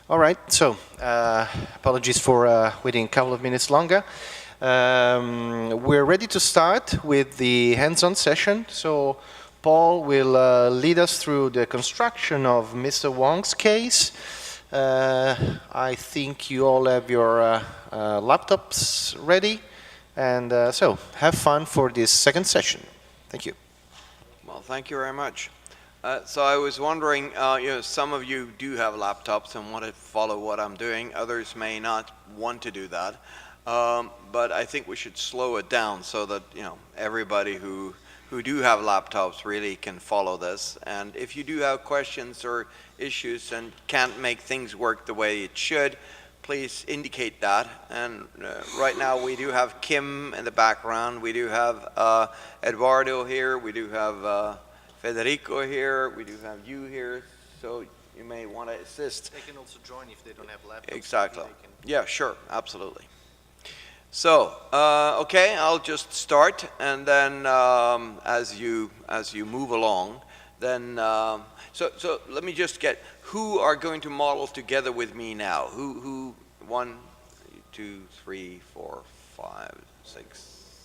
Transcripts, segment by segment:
All right, so apologies for waiting a couple of minutes longer. We're ready to start with the hands-on session. So Paul will lead us through the construction of Mr. Wong's case. I think you all have your laptops ready. And so have fun for this second session. Thank you. Well, thank you very much. So I was wondering, some of you do have laptops and want to follow what I'm doing. Others may not want to do that. But I think we should slow it down so that, everybody who do have laptops really can follow this. And if you do have questions or issues and can't make things work the way it should, please indicate that. And right now we do have Kim in the background. We do have Eduardo here. We do have Federico here. We do have you here. So you may want to assist. They can also join if they don't have laptops. Exactly. Yeah, sure. Absolutely. So, okay, I'll just start, and then as you move along, then so let me just get who are going to model together with me now. Who 1, 2, 3, 4, 5, 6,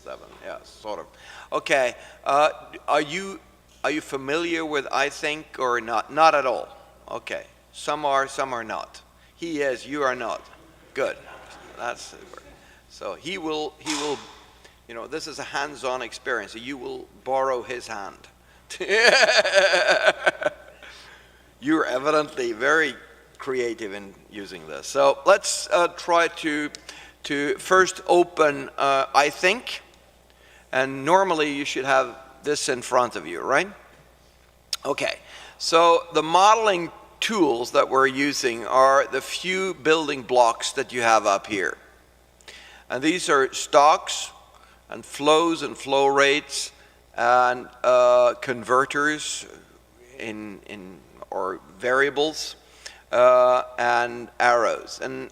7. Yeah, sort of. Okay. Are you familiar with I think or not? Not at all. Okay. Some are not. He is. You are not. Good. That's. So he will, this is a hands-on experience. So you will borrow his hand. You're evidently very creative in using this. So let's try to first open I think. And normally you should have this in front of you, right? Okay. So the modeling tools that we're using are the few building blocks that you have up here. And these are stocks and flows and flow rates and converters or variables and arrows, and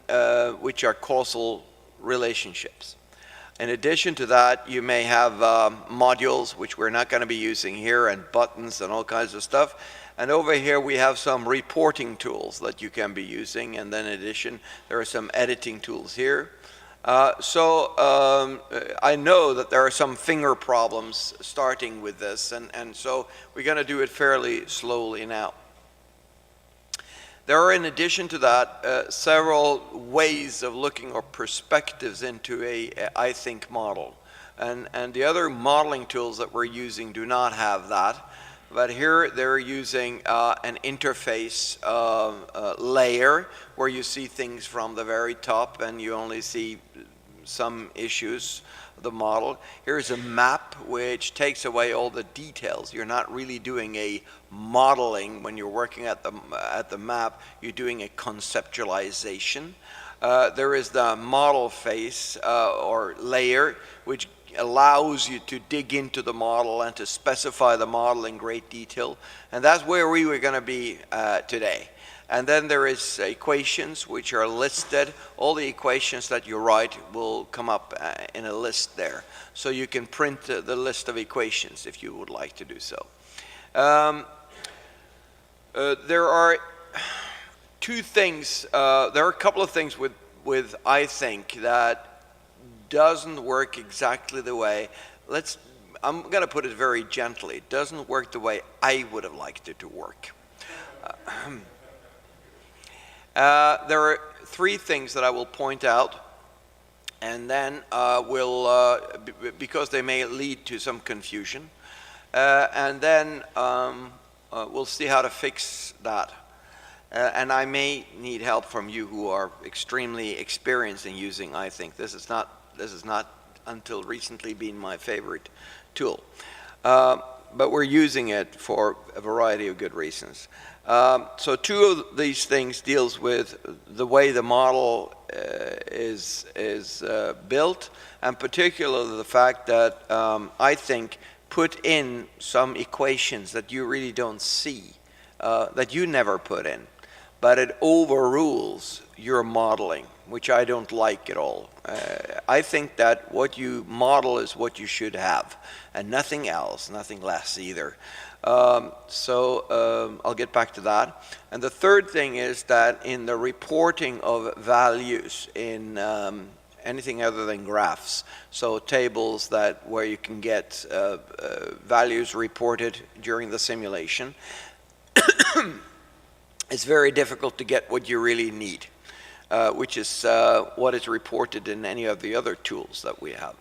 which are causal relationships. In addition to that, you may have modules, which we're not going to be using here, and buttons and all kinds of stuff. And over here we have some reporting tools that you can be using, and then in addition there are some editing tools here. I know that there are some finger problems starting with this, and so we're going to do it fairly slowly now. There are, in addition to that, several ways of looking or perspectives into a I think model. And the other modeling tools that we're using do not have that. But here they're using an interface layer where you see things from the very top and you only see some issues of the model. Here's a map which takes away all the details. You're not really doing a modeling when you're working at the map. You're doing a conceptualization. There is the model face or layer, which allows you to dig into the model and to specify the model in great detail. And that's where we were going to be today. And then there is equations which are listed. All the equations that you write will come up in a list there. So you can print the list of equations if you would like to do so. There are two things, there are a couple of things with I think that doesn't work exactly the way, I'm going to put it very gently, it doesn't work the way I would have liked it to work. There are three things that I will point out, and then because they may lead to some confusion, and then we'll see how to fix that. And I may need help from you who are extremely experienced in using I think. This is not until recently been my favorite tool. But we're using it for a variety of good reasons. So two of these things deals with the way the model is built, and particularly the fact that I think put in some equations that you really don't see, that you never put in, but it overrules your modeling which I don't like at all. I think that what you model is what you should have, and nothing else, nothing less either. I'll get back to that. And the third thing is that in the reporting of values in anything other than graphs, so tables where you can get values reported during the simulation, it's very difficult to get what you really need, which is what is reported in any of the other tools that we have.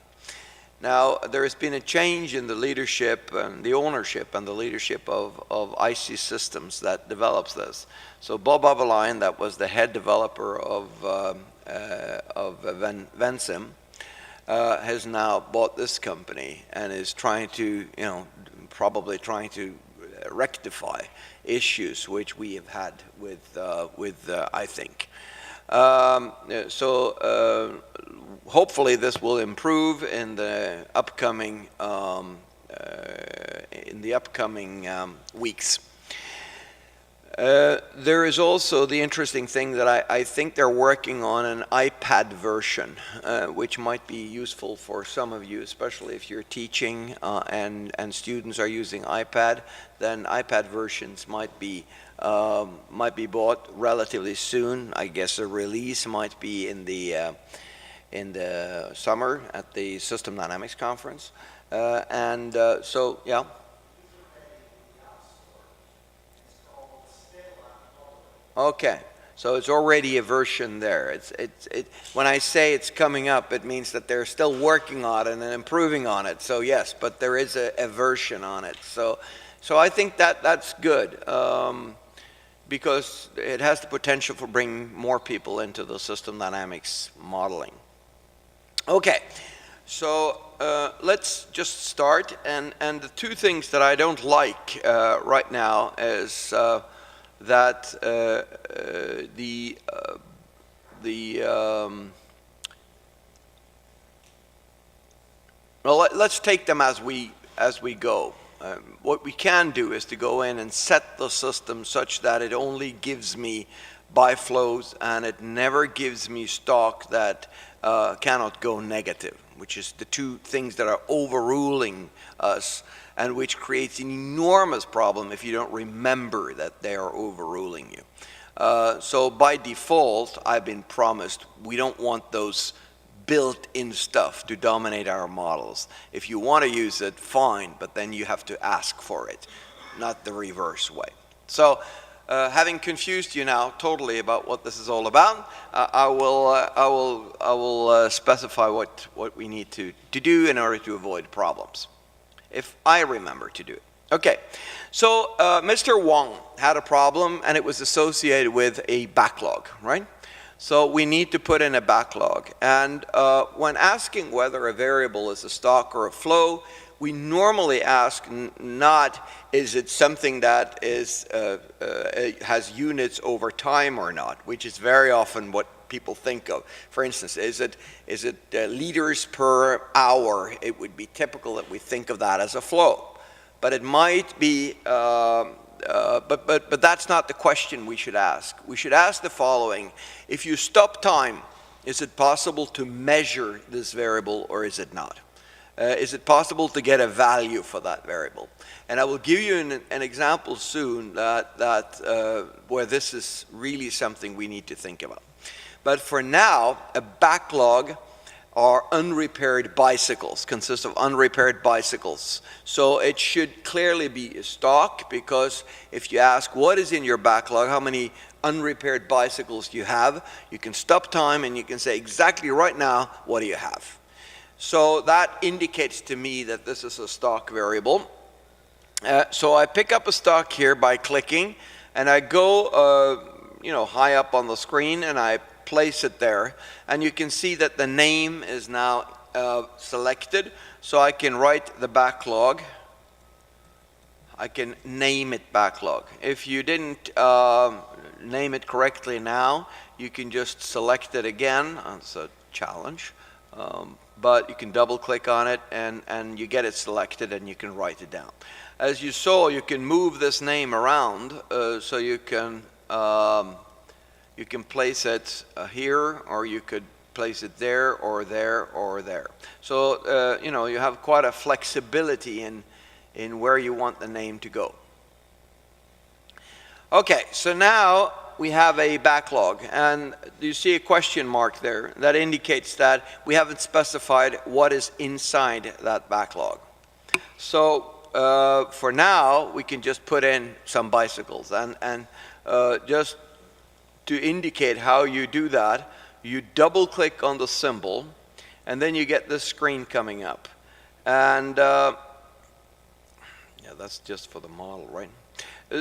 Now, there has been a change in the leadership and the ownership and the leadership of IC Systems that develops this. So Bob Abelijn, that was the head developer of Vensim, has now bought this company and is trying to, probably trying to rectify issues which we have had with I think. Hopefully this will improve in the upcoming weeks. There is also the interesting thing that I think they're working on an iPad version, which might be useful for some of you, especially if you're teaching and students are using iPad. Then iPad versions might be bought relatively soon. I guess a release might be in the summer at the System Dynamics conference, yeah. Okay, so it's already a version there. When I say it's coming up, it means that they're still working on it and improving on it. So yes, but there is a version on it. So I think that's good because it has the potential for bringing more people into the System Dynamics modeling. Okay, so let's just start. And the two things that I don't like right now is that well, let's take them as we go. What we can do is to go in and set the system such that it only gives me biflows and it never gives me stock that cannot go negative, which is the two things that are overruling us and which creates an enormous problem if you don't remember that they are overruling you. So by default, I've been promised we don't want those built-in stuff to dominate our models. If you want to use it, fine, but then you have to ask for it, not the reverse way. So having confused you now totally about what this is all about, I will specify what we need to do in order to avoid problems, if I remember to do it. Okay, so Mr. Wong had a problem and it was associated with a backlog, right? So we need to put in a backlog. And when asking whether a variable is a stock or a flow, we normally ask not, is it something that is has units over time or not, which is very often what people think of. For instance, is it liters per hour? It would be typical that we think of that as a flow. But it might be, but that's not the question we should ask. We should ask the following: if you stop time, is it possible to measure this variable or is it not? Is it possible to get a value for that variable? And I will give you an example soon where this is really something we need to think about. But for now, a backlog are unrepaired bicycles, consists of unrepaired bicycles. So it should clearly be a stock, because if you ask what is in your backlog, how many unrepaired bicycles you have, you can stop time and you can say exactly right now, what do you have? So that indicates to me that this is a stock variable. So I pick up a stock here by clicking, and I go high up on the screen and I place it there, and you can see that the name is now selected, so I can write the backlog. I can name it backlog. If you didn't name it correctly now, you can just select it again. It's a challenge, but you can double click on it and you get it selected and you can write it down. As you saw, you can move this name around, so you can you can place it here, or you could place it there, or there, or there. So, you know, you have quite a flexibility in where you want the name to go. Okay, so now we have a backlog, and you see a question mark there that indicates that we haven't specified what is inside that backlog. So for now, we can just put in some bicycles, and just to indicate how you do that, you double click on the symbol, and then you get this screen coming up. And yeah, that's just for the model, right?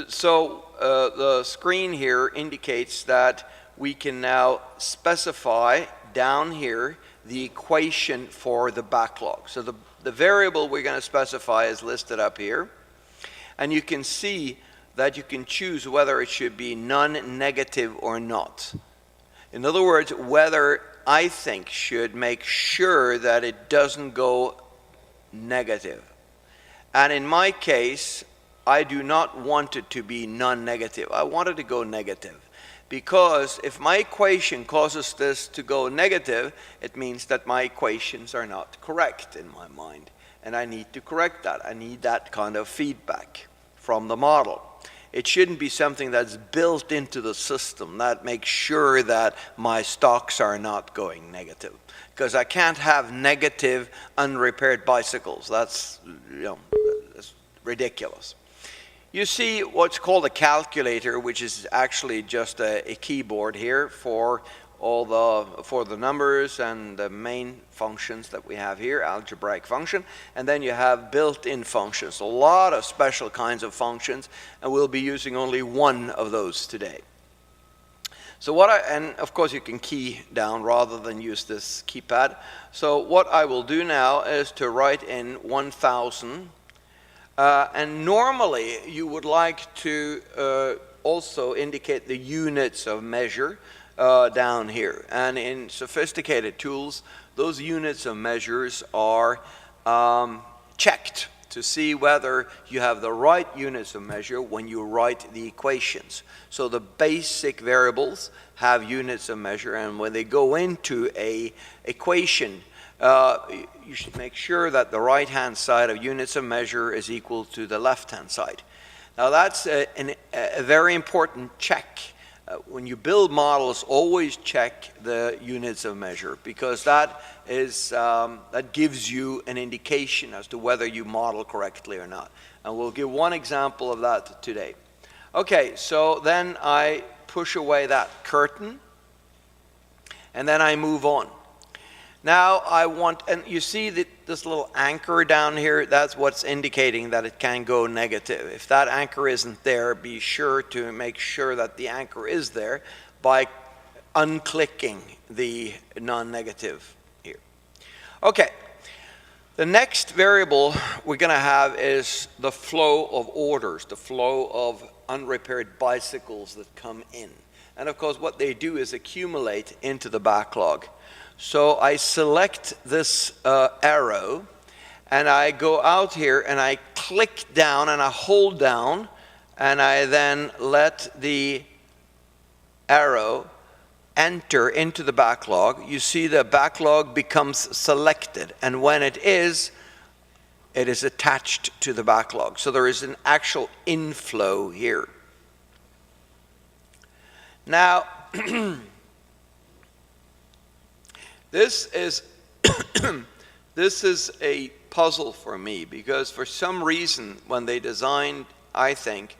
So the screen here indicates that we can now specify down here the equation for the backlog. So the variable we're going to specify is listed up here. And you can see that you can choose whether it should be non-negative or not. In other words, whether I think should make sure that it doesn't go negative. And in my case, I do not want it to be non-negative. I want it to go negative. Because if my equation causes this to go negative, it means that my equations are not correct in my mind. And I need to correct that. I need that kind of feedback from the model. It shouldn't be something that's built into the system that makes sure that my stocks are not going negative. Because I can't have negative unrepaired bicycles. That's, you know, that's ridiculous. You see what's called a calculator, which is actually just a keyboard here for all the numbers and the main functions that we have here, algebraic function, and then you have built-in functions, a lot of special kinds of functions, and we'll be using only one of those today. So and of course you can key down rather than use this keypad. So what I will do now is to write in 1000. And normally you would like to also indicate the units of measure down here. And in sophisticated tools, those units of measures are checked to see whether you have the right units of measure when you write the equations. So the basic variables have units of measure, and when they go into an equation, you should make sure that the right-hand side of units of measure is equal to the left-hand side. Now that's a very important check. When you build models, always check the units of measure, because that gives you an indication as to whether you model correctly or not. And we'll give one example of that today. Okay, so then I push away that curtain, and then I move on. Now I want, and you see that this little anchor down here, that's what's indicating that it can go negative. If that anchor isn't there, be sure to make sure that the anchor is there by unclicking the non-negative here. Okay, the next variable we're going to have is the flow of orders, the flow of unrepaired bicycles that come in. And of course what they do is accumulate into the backlog. So I select this arrow, and I go out here and I click down and I hold down, and I then let the arrow enter into the backlog. You see the backlog becomes selected, and when it is attached to the backlog. So there is an actual inflow here. Now, This is a puzzle for me, because for some reason when they designed, I think,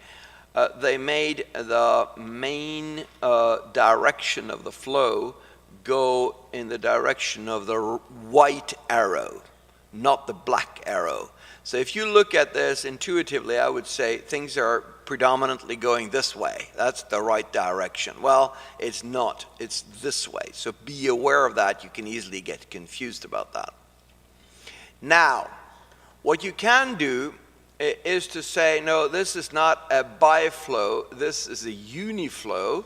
they made the main direction of the flow go in the direction of the white arrow, not the black arrow. So if you look at this intuitively, I would say things are predominantly going this way. That's the right direction. Well, it's not. It's this way. So be aware of that. You can easily get confused about that. Now, what you can do is to say, no, this is not a biflow. This is a uniflow,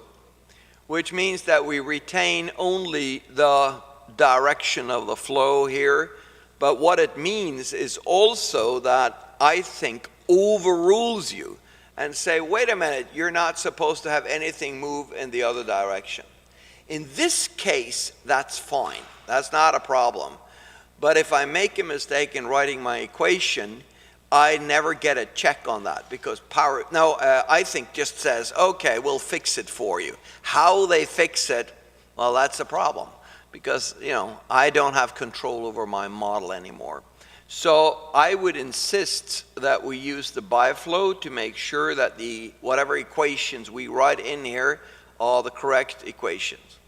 which means that we retain only the direction of the flow here. But what it means is also that I think overrules you and say, wait a minute, you're not supposed to have anything move in the other direction. In this case, that's fine. That's not a problem. But if I make a mistake in writing my equation, I never get a check on that, because I think just says, okay, we'll fix it for you. How they fix it, well, that's a problem, because I don't have control over my model anymore. So I would insist that we use the biflow to make sure that whatever equations we write in here are the correct equations.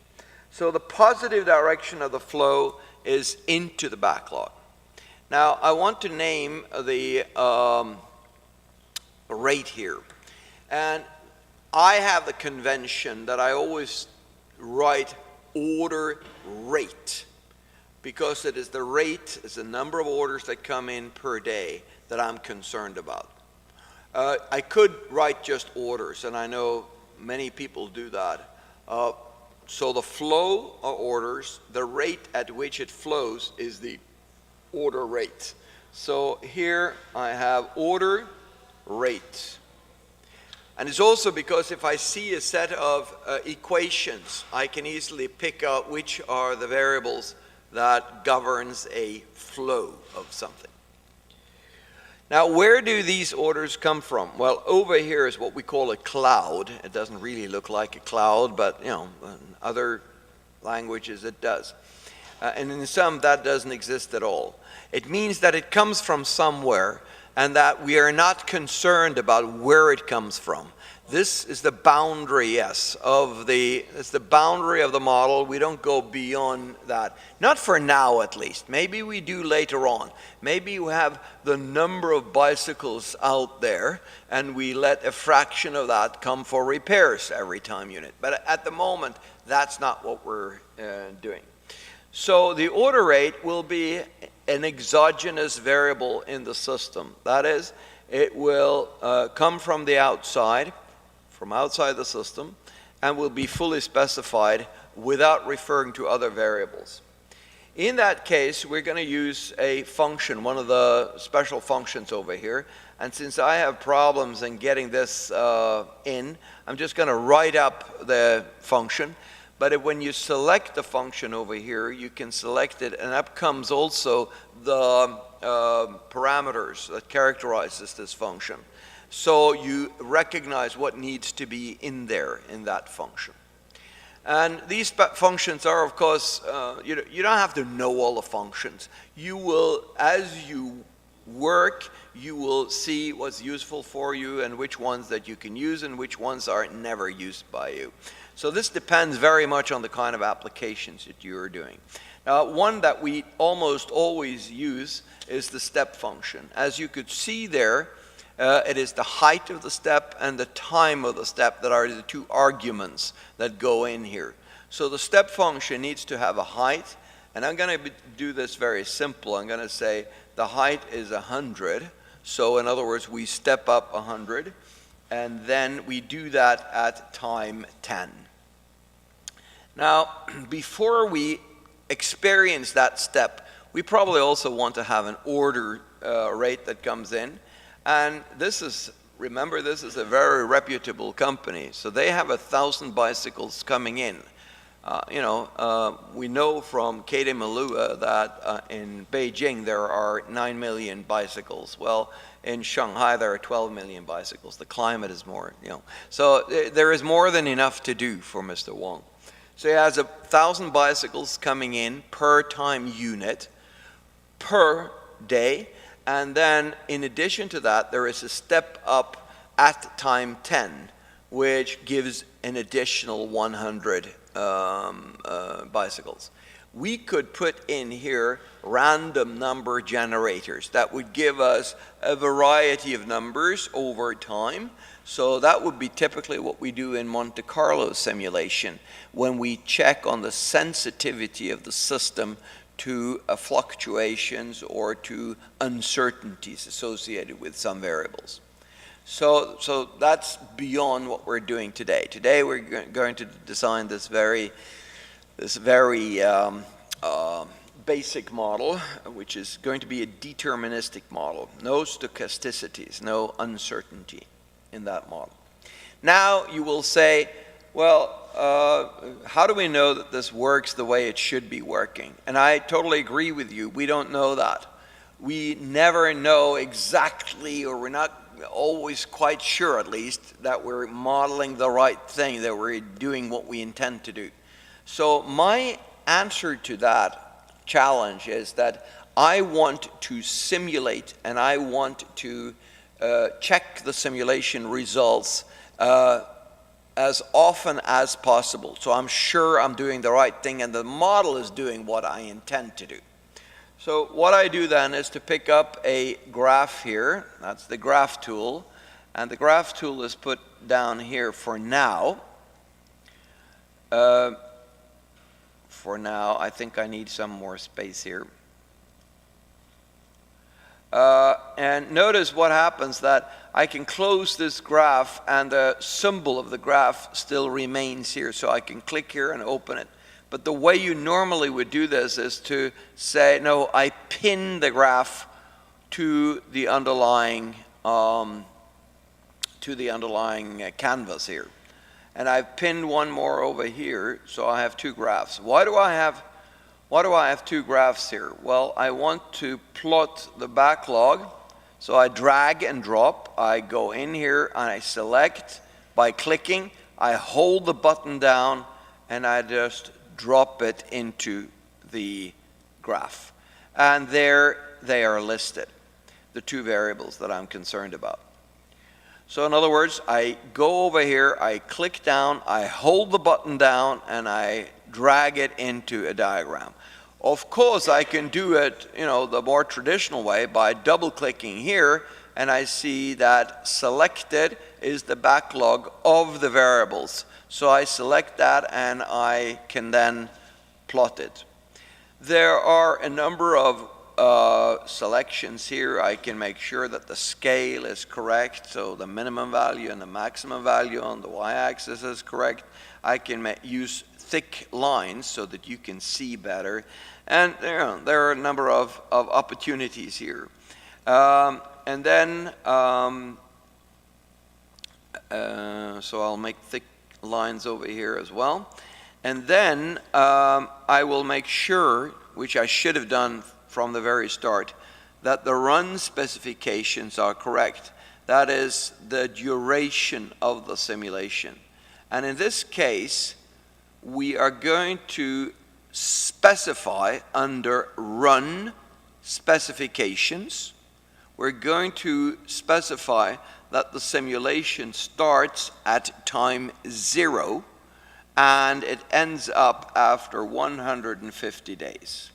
So the positive direction of the flow is into the backlog. Now I want to name the rate here. And I have the convention that I always write order rate, because it is the rate, is the number of orders that come in per day that I'm concerned about. I could write just orders, and I know many people do that. So the flow of orders, the rate at which it flows, is the order rate. So here I have order rate. And it's also because if I see a set of equations, I can easily pick out which are the variables that governs a flow of something. Now, where do these orders come from? Well, over here is what we call a cloud. It doesn't really look like a cloud, but in other languages it does. And in some, that doesn't exist at all. It means that it comes from somewhere, and that we are not concerned about where it comes from. This is the boundary, yes, it's the boundary of the model. We don't go beyond that. Not for now, at least. Maybe we do later on. Maybe we have the number of bicycles out there, and we let a fraction of that come for repairs every time unit. But at the moment, that's not what we're doing. So the order rate will be an exogenous variable in the system. That is, it will come from the outside, from outside the system, and will be fully specified without referring to other variables. In that case, we're going to use a function, one of the special functions over here. And since I have problems in getting this in, I'm just going to write up the function. But when you select the function over here, you can select it, and up comes also the parameters that characterizes this function. So you recognize what needs to be in there in that function. And these functions are, of course, you don't have to know all the functions. You will, as you work, you will see what's useful for you and which ones that you can use and which ones are never used by you. So this depends very much on the kind of applications that you are doing. One that we almost always use is the step function. As you could see there, it is the height of the step and the time of the step that are the two arguments that go in here. So the step function needs to have a height, and I'm going to do this very simple. I'm going to say the height is 100. So in other words, we step up 100, and then we do that at time 10. Now, before we experience that step, we probably also want to have an order rate that comes in. And remember, this is a very reputable company. So they have 1,000 bicycles coming in. We know from Kade Malua that in Beijing there are 9 million bicycles. Well, in Shanghai there are 12 million bicycles. The climate is more, So there is more than enough to do for Mr. Wong. So he has 1,000 bicycles coming in per time unit per day. And then in addition to that, there is a step up at time 10, which gives an additional 100 bicycles. We could put in here random number generators that would give us a variety of numbers over time. So that would be typically what we do in Monte Carlo simulation when we check on the sensitivity of the system to fluctuations or to uncertainties associated with some variables. So that's beyond what we're doing today. Today we're going to design this very basic model, which is going to be a deterministic model. No stochasticities, no uncertainty. in that model. Now you will say, well, how do we know that this works the way it should be working? And I totally agree with you. We don't know that. We never know exactly, or we're not always quite sure at least, that we're modeling the right thing, that we're doing what we intend to do. So my answer to that challenge is that I want to simulate, and I want to check the simulation results as often as possible. So I'm sure I'm doing the right thing and the model is doing what I intend to do. So what I do then is to pick up a graph here. That's the graph tool. And the graph tool is put down here for now. For now, I think I need some more space here. And notice what happens, that I can close this graph and the symbol of the graph still remains here. So I can click here and open it. But the way you normally would do this is to say, no, I pin the graph to the underlying canvas here. And I've pinned one more over here, so I have two graphs. Why do I have two graphs here? Well, I want to plot the backlog. So I drag and drop. I go in here and I select by clicking. I hold the button down and I just drop it into the graph. And there they are listed, the two variables that I'm concerned about. So in other words, I go over here, I click down, I hold the button down, and I drag it into a diagram. Of course, I can do it, the more traditional way by double-clicking here, and I see that selected is the backlog of the variables. So I select that and I can then plot it. There are a number of selections here. I can make sure that the scale is correct, so the minimum value and the maximum value on the y-axis is correct. I can use thick lines so that you can see better. And there are a number of opportunities here. And then, so I'll make thick lines over here as well. And then I will make sure, which I should have done from the very start, that the run specifications are correct. That is the duration of the simulation. And in this case, we are going to specify under run specifications, we're going to specify that the simulation starts at time 0 and it ends up after 150 days.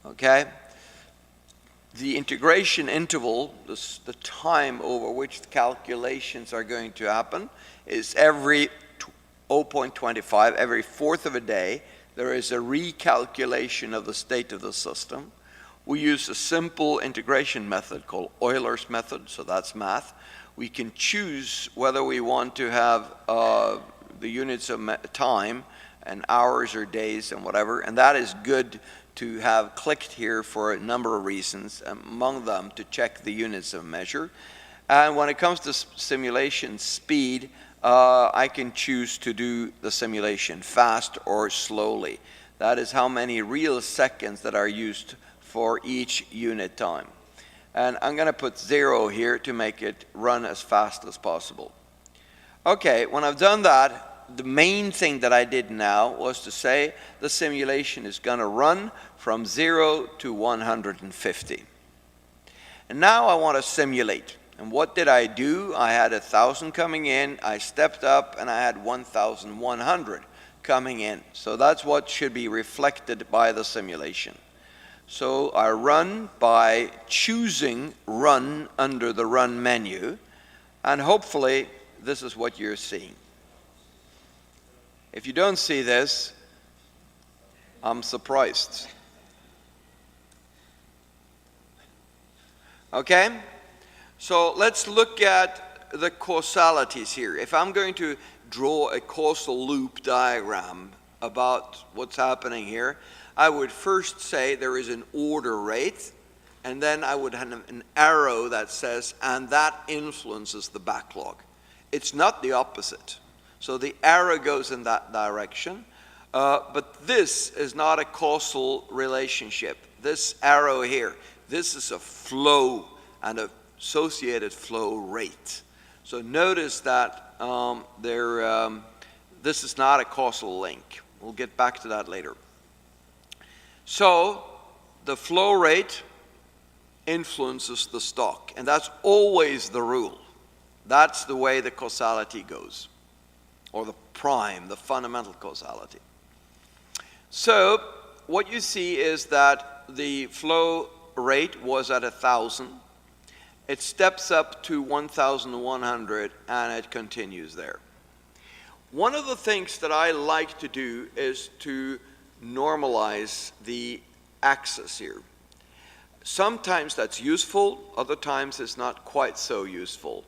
Okay? The integration interval, the time over which the calculations are going to happen, is every 0.25, every fourth of a day, there is a recalculation of the state of the system. We use a simple integration method called Euler's method, so that's math. We can choose whether we want to have the units of time and hours or days and whatever, and that is good to have clicked here for a number of reasons, among them to check the units of measure. And when it comes to simulation speed, I can choose to do the simulation fast or slowly. That is how many real seconds that are used for each unit time. And I'm going to put 0 here to make it run as fast as possible. Okay, when I've done that, the main thing that I did now was to say the simulation is going to run from 0 to 150. And now I want to simulate. And what did I do? I had 1,000 coming in, I stepped up, and I had 1,100 coming in. So that's what should be reflected by the simulation. So I run by choosing run under the run menu, and hopefully this is what you're seeing. If you don't see this, I'm surprised. Okay? So let's look at the causalities here. If I'm going to draw a causal loop diagram about what's happening here, I would first say there is an order rate, and then I would have an arrow that says, and that influences the backlog. It's not the opposite. So the arrow goes in that direction, but this is not a causal relationship. This arrow here, this is a flow and an associated flow rate. So notice that this is not a causal link. We'll get back to that later. So the flow rate influences the stock, and that's always the rule. That's the way the causality goes, or the prime, the fundamental causality. So what you see is that the flow rate was at 1,000. It steps up to 1,100, and it continues there. One of the things that I like to do is to normalize the axis here. Sometimes that's useful, other times it's not quite so useful.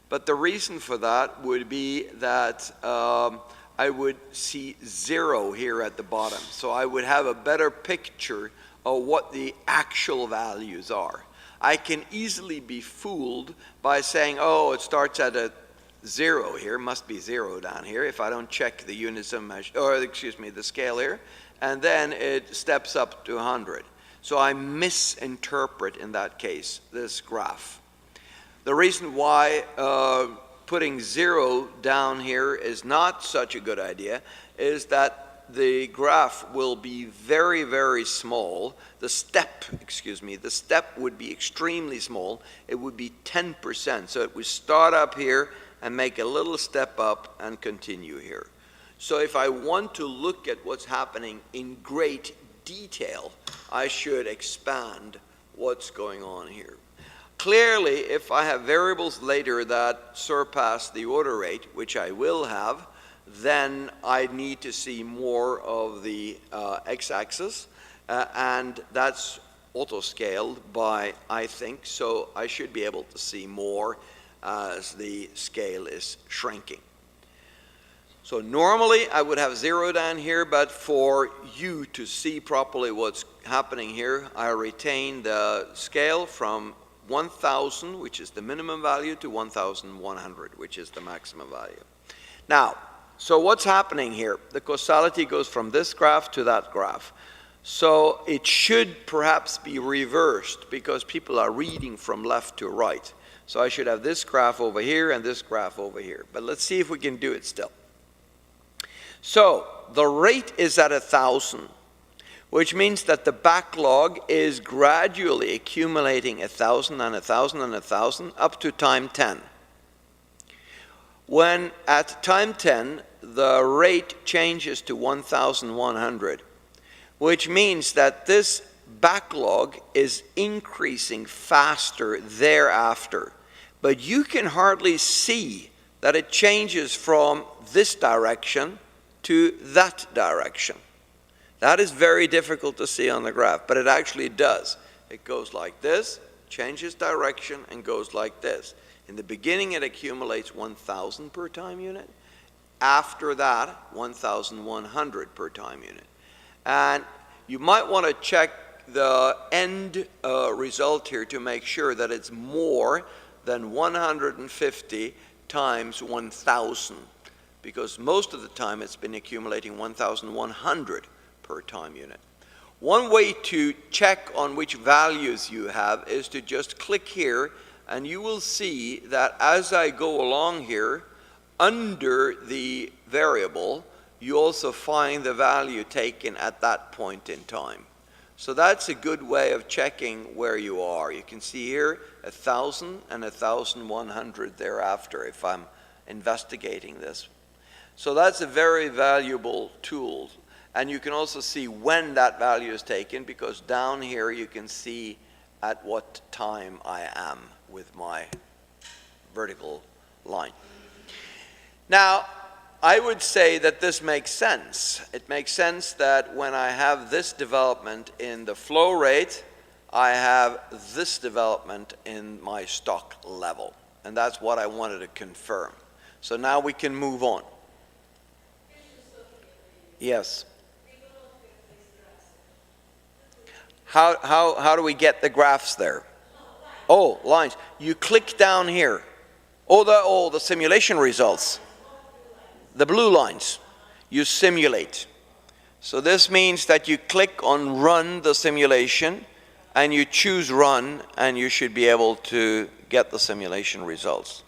But the reason for that would be that I would see 0 here at the bottom. So I would have a better picture of what the actual values are. I can easily be fooled by saying, oh, it starts at a 0 here, must be 0 down here if I don't check the units of measure, or excuse me, the scale here, and then it steps up to 100. So I misinterpret, in that case, this graph. The reason why putting 0 down here is not such a good idea is that the graph will be very, very small. The step would be extremely small. It would be 10%. So it would start up here and make a little step up and continue here. So if I want to look at what's happening in great detail, I should expand what's going on here. Clearly, if I have variables later that surpass the order rate, which I will have, then I need to see more of the x-axis, and that's auto-scaled by, I think, so I should be able to see more as the scale is shrinking. So normally I would have 0 down here, but for you to see properly what's happening here, I retain the scale from 1,000, which is the minimum value, to 1,100, which is the maximum value. Now, so what's happening here? The causality goes from this graph to that graph. So it should perhaps be reversed because people are reading from left to right. So I should have this graph over here and this graph over here. But let's see if we can do it still. So the rate is at 1,000, which means that the backlog is gradually accumulating 1,000 and 1,000 and 1,000 up to time 10. When at time 10, the rate changes to 1,100, which means that this backlog is increasing faster thereafter. But you can hardly see that it changes from this direction to that direction. That is very difficult to see on the graph, but it actually does. It goes like this, changes direction, and goes like this. In the beginning, it accumulates 1,000 per time unit. After that, 1,100 per time unit. And you might want to check the end result here to make sure that it's more than 150 times 1,000, because most of the time it's been accumulating 1,100 per time unit. One way to check on which values you have is to just click here, and you will see that as I go along here, under the variable, you also find the value taken at that point in time. So that's a good way of checking where you are. You can see here 1,000 and 1,100 thereafter if I'm investigating this. So that's a very valuable tool. And you can also see when that value is taken, because down here you can see at what time I am with my vertical line. Now, I would say that this makes sense. It makes sense that when I have this development in the flow rate, I have this development in my stock level. And that's what I wanted to confirm. So now we can move on. Yes. How do we get the graphs there? Oh, lines. You click down here. Oh, the simulation results. The blue lines. You simulate. So this means that you click on run the simulation and you choose run and you should be able to get the simulation results.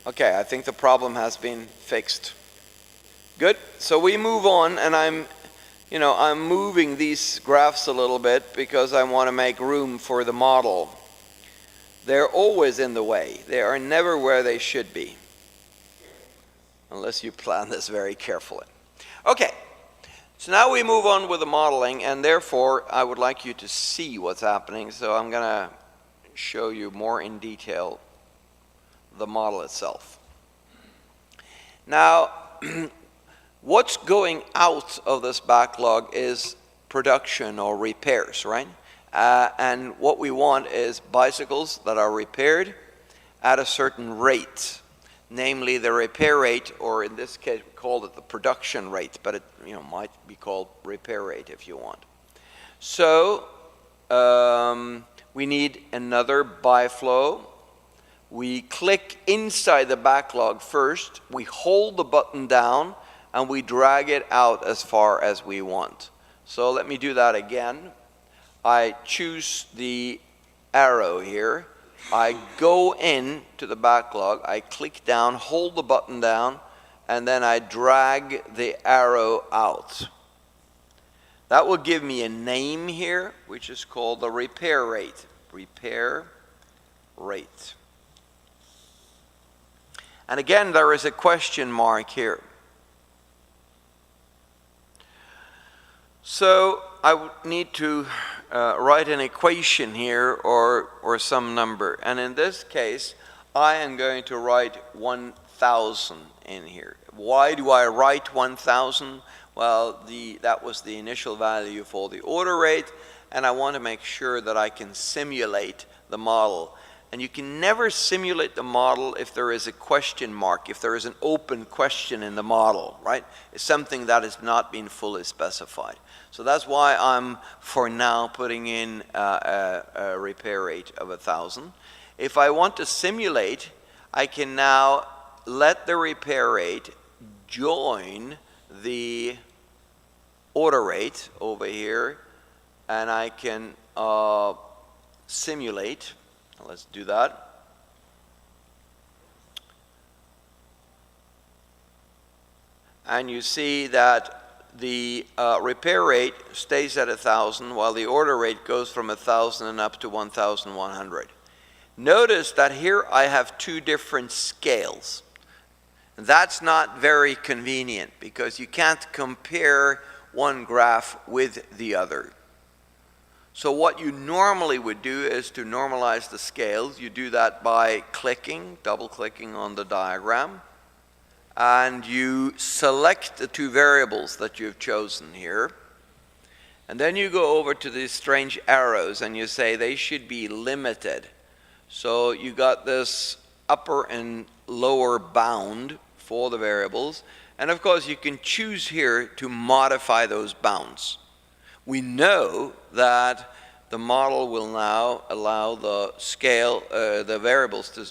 Okay, I think the problem has been fixed. Good. So we move on, and I'm moving these graphs a little bit because I want to make room for the model. They're always in the way. They are never where they should be, unless you plan this very carefully. Okay. So now we move on with the modeling, and therefore I would like you to see what's happening. So I'm going to show you more in detail the model itself. Now, what's going out of this backlog is production or repairs, right? And what we want is bicycles that are repaired at a certain rate, namely the repair rate, or in this case we call it the production rate, but it might be called repair rate if you want. So we need another biflow. We click inside the backlog first, we hold the button down, and we drag it out as far as we want. So let me do that again. I choose the arrow here. I go in to the backlog, I click down, hold the button down, and then I drag the arrow out. That will give me a name here, which is called the repair rate. Repair rate. And again, there is a question mark here. So I would need to write an equation here or some number. And in this case, I am going to write 1,000 in here. Why do I write 1,000? Well, that was the initial value for the order rate, and I want to make sure that I can simulate the model. And you can never simulate the model if there is a question mark, if there is an open question in the model, right? It's something that has not been fully specified. So that's why I'm, for now, putting in a repair rate of 1,000. If I want to simulate, I can now let the repair rate join the order rate over here, and I can simulate. Let's do that. And you see that the repair rate stays at 1,000 while the order rate goes from 1,000 and up to 1,100. Notice that here I have two different scales. That's not very convenient because you can't compare one graph with the other. So what you normally would do is to normalize the scales. You do that by clicking, double-clicking on the diagram, and you select the two variables that you've chosen here. And then you go over to these strange arrows and you say they should be limited. So you got this upper and lower bound for the variables. And of course you can choose here to modify those bounds. We know that the model will now allow the scale, the variables to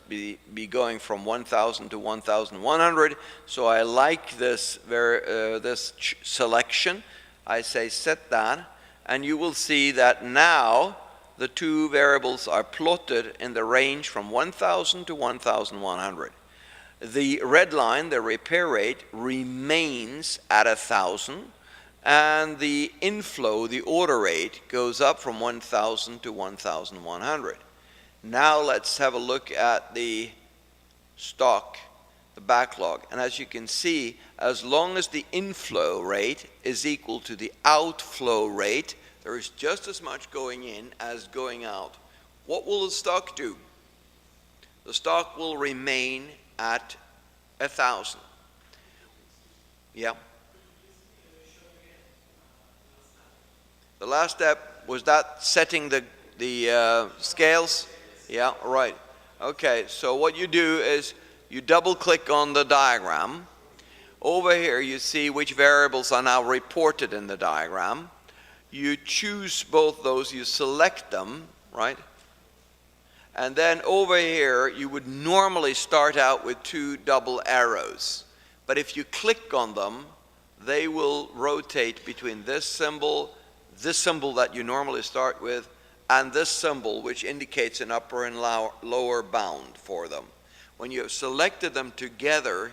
be going from 1,000 to 1,100. So I like this selection. I say set that, and you will see that now the two variables are plotted in the range from 1,000 to 1,100. The red line, the repair rate, remains at 1,000. And the inflow, the order rate, goes up from 1,000 to 1,100. Now let's have a look at the stock, the backlog. And as you can see, as long as the inflow rate is equal to the outflow rate, there is just as much going in as going out. What will the stock do? The stock will remain at 1,000. Yeah. The last step, was that setting the scales? Yeah, right. Okay, so what you do is you double click on the diagram. Over here you see which variables are now reported in the diagram. You choose both those, you select them, right? And then over here you would normally start out with 2 double arrows. But if you click on them, they will rotate between this symbol that you normally start with, and this symbol, which indicates an upper and lower bound for them. When you have selected them together,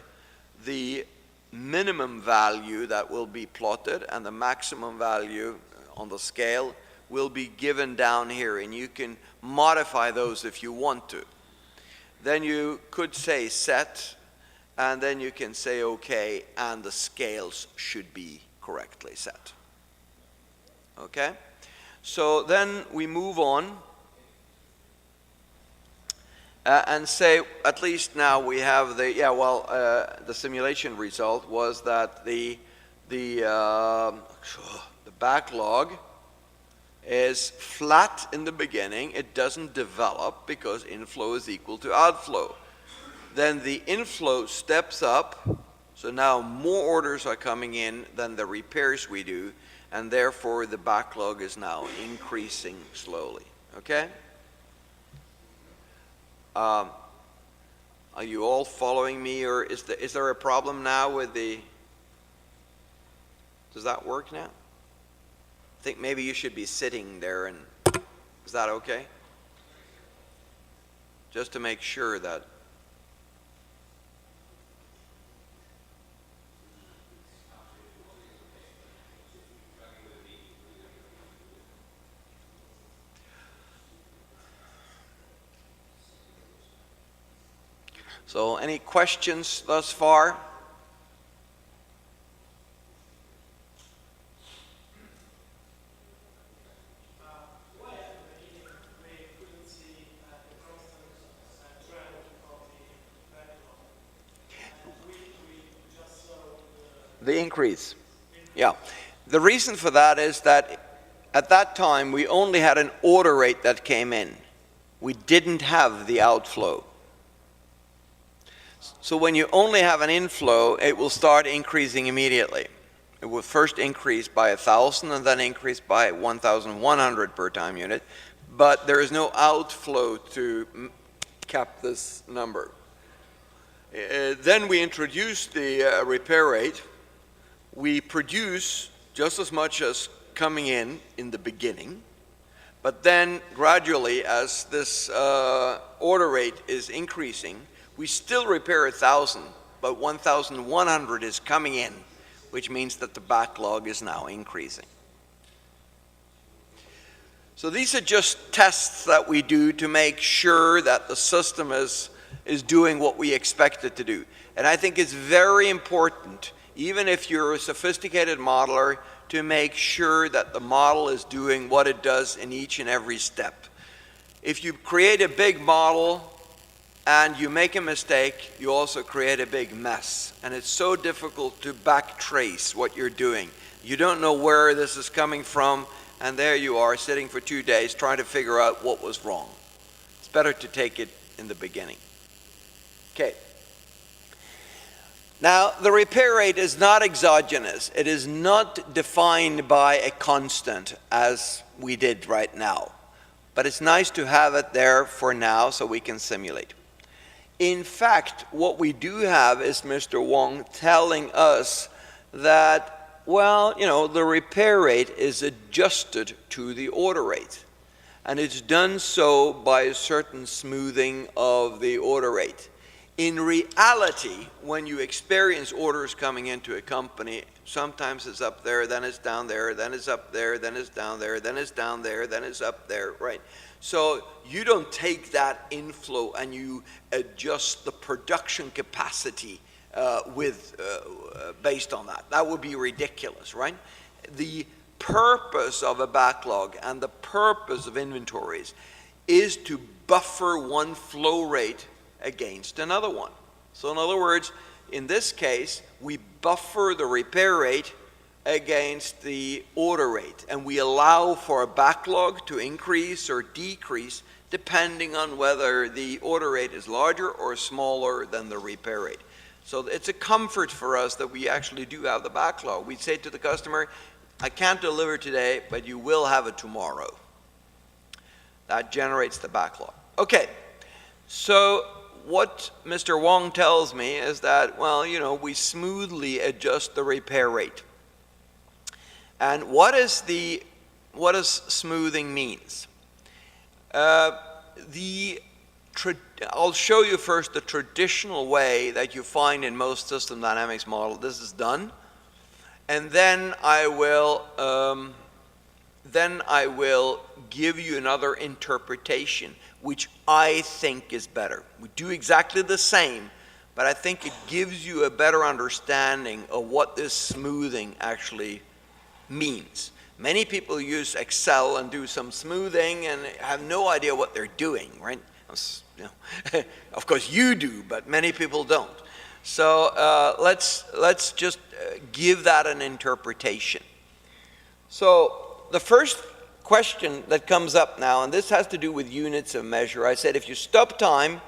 the minimum value that will be plotted and the maximum value on the scale will be given down here, and you can modify those if you want to. Then you could say set, and then you can say OK, and the scales should be correctly set. Okay? So then we move on and say, at least now we have the, the simulation result was that the backlog is flat in the beginning. It doesn't develop because inflow is equal to outflow. Then the inflow steps up, so now more orders are coming in than the repairs we do, and therefore the backlog is now increasing slowly. Okay? Are you all following me, or is there a problem now with the... Does that work now? I think maybe you should be sitting there, and is that okay? Just to make sure that... So, any questions thus far? The increase. Yeah. The reason for that is that at that time we only had an order rate that came in. We didn't have the outflow. So when you only have an inflow, it will start increasing immediately. It will first increase by 1,000 and then increase by 1,100 per time unit, but there is no outflow to cap this number. Then we introduce the repair rate. We produce just as much as coming in the beginning, but then gradually as this order rate is increasing, we still repair 1,000, but 1,100 is coming in, which means that the backlog is now increasing. So these are just tests that we do to make sure that the system is doing what we expect it to do. And I think it's very important, even if you're a sophisticated modeler, to make sure that the model is doing what it does in each and every step. If you create a big model and you make a mistake, you also create a big mess. And it's so difficult to backtrace what you're doing. You don't know where this is coming from, and there you are sitting for 2 days trying to figure out what was wrong. It's better to take it in the beginning. Okay. Now, the repair rate is not exogenous. It is not defined by a constant as we did right now. But it's nice to have it there for now so we can simulate. In fact, what we do have is Mr. Wong telling us that, well, you know, the repair rate is adjusted to the order rate. And it's done so by a certain smoothing of the order rate. In reality, when you experience orders coming into a company, sometimes it's up there, then it's down there, then it's up there, then it's down there, then it's down there, then it's up there, right? So you don't take that inflow and you adjust the production capacity based on that. That would be ridiculous, right? The purpose of a backlog and the purpose of inventories is to buffer one flow rate against another one. So in other words, in this case, we buffer the repair rate against the order rate, and we allow for a backlog to increase or decrease depending on whether the order rate is larger or smaller than the repair rate. So it's a comfort for us that we actually do have the backlog. We say to the customer, I can't deliver today, but you will have it tomorrow. That generates the backlog. Okay, so what Mr. Wong tells me is that, well, you know, we smoothly adjust the repair rate. And what does smoothing means? I'll show you first the traditional way that you find in most system dynamics model. This is done, and then I will give you another interpretation, which I think is better. We do exactly the same, but I think it gives you a better understanding of what this smoothing actually means. Many people use Excel and do some smoothing and have no idea what they're doing, right? You know, of course you do, but many people don't. So let's just give that an interpretation. So the first question that comes up now, and this has to do with units of measure. I said if you stop time,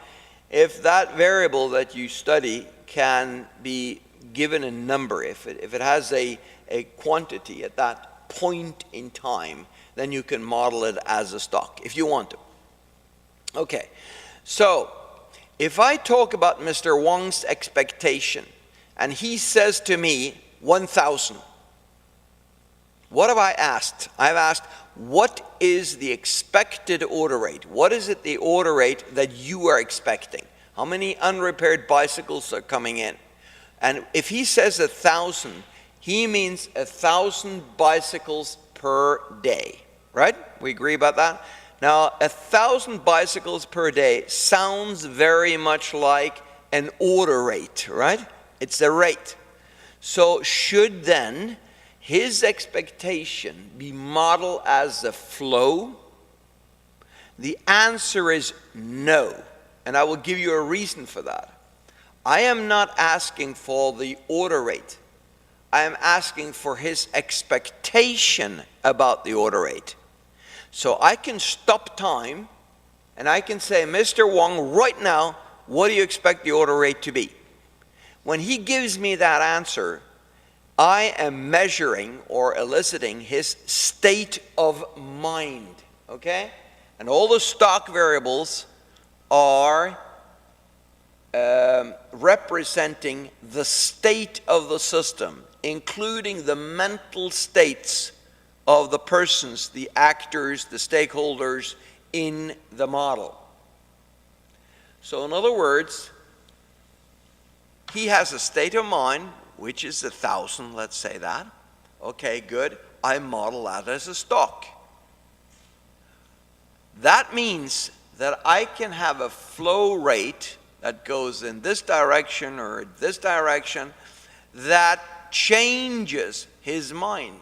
if that variable that you study can be given a number, if it has a quantity at that point in time, then you can model it as a stock if you want to. Okay, so if I talk about Mr. Wong's expectation and he says to me 1,000, what have I asked? I've asked, what is the expected order rate? What is it the order rate that you are expecting? How many unrepaired bicycles are coming in? And if he says 1,000, he means 1,000 bicycles per day, right? We agree about that? Now, 1,000 bicycles per day sounds very much like an order rate, right? It's a rate. So should then his expectation be modeled as a flow? The answer is no, and I will give you a reason for that. I am not asking for the order rate. I am asking for his expectation about the order rate. So I can stop time and I can say, Mr. Wong, right now, what do you expect the order rate to be? When he gives me that answer, I am measuring or eliciting his state of mind, okay? And all the stock variables are representing the state of the system, including the mental states of the persons, the actors, the stakeholders in the model. So in other words, he has a state of mind, which is 1,000, let's say that. Okay, good. I model that as a stock. That means that I can have a flow rate that goes in this direction or this direction that changes his mind.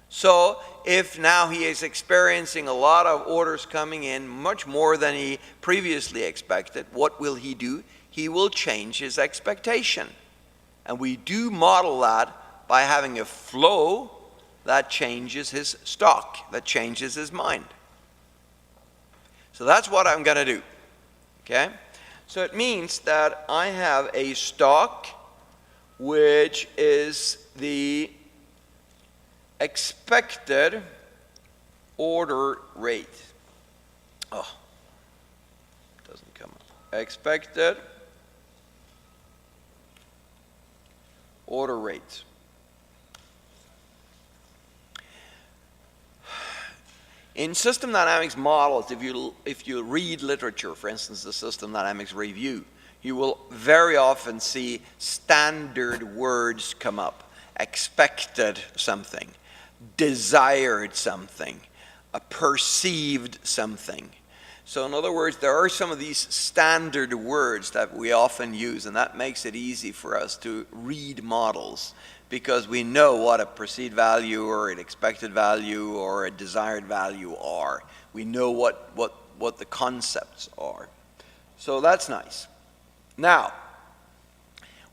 So if now he is experiencing a lot of orders coming in, much more than he previously expected, what will he do? He will change his expectation. And we do model that by having a flow that changes his stock, that changes his mind. So that's what I'm going to do. Okay? So it means that I have a stock which is the expected order rate. Oh, doesn't come up. Expected order rate. In system dynamics models, if you read literature, for instance, the System Dynamics Review, you will very often see standard words come up. Expected something, desired something, perceived something. So in other words, there are some of these standard words that we often use, and that makes it easy for us to read models, because we know what a perceived value or an expected value or a desired value are. We know what the concepts are. So that's nice. Now,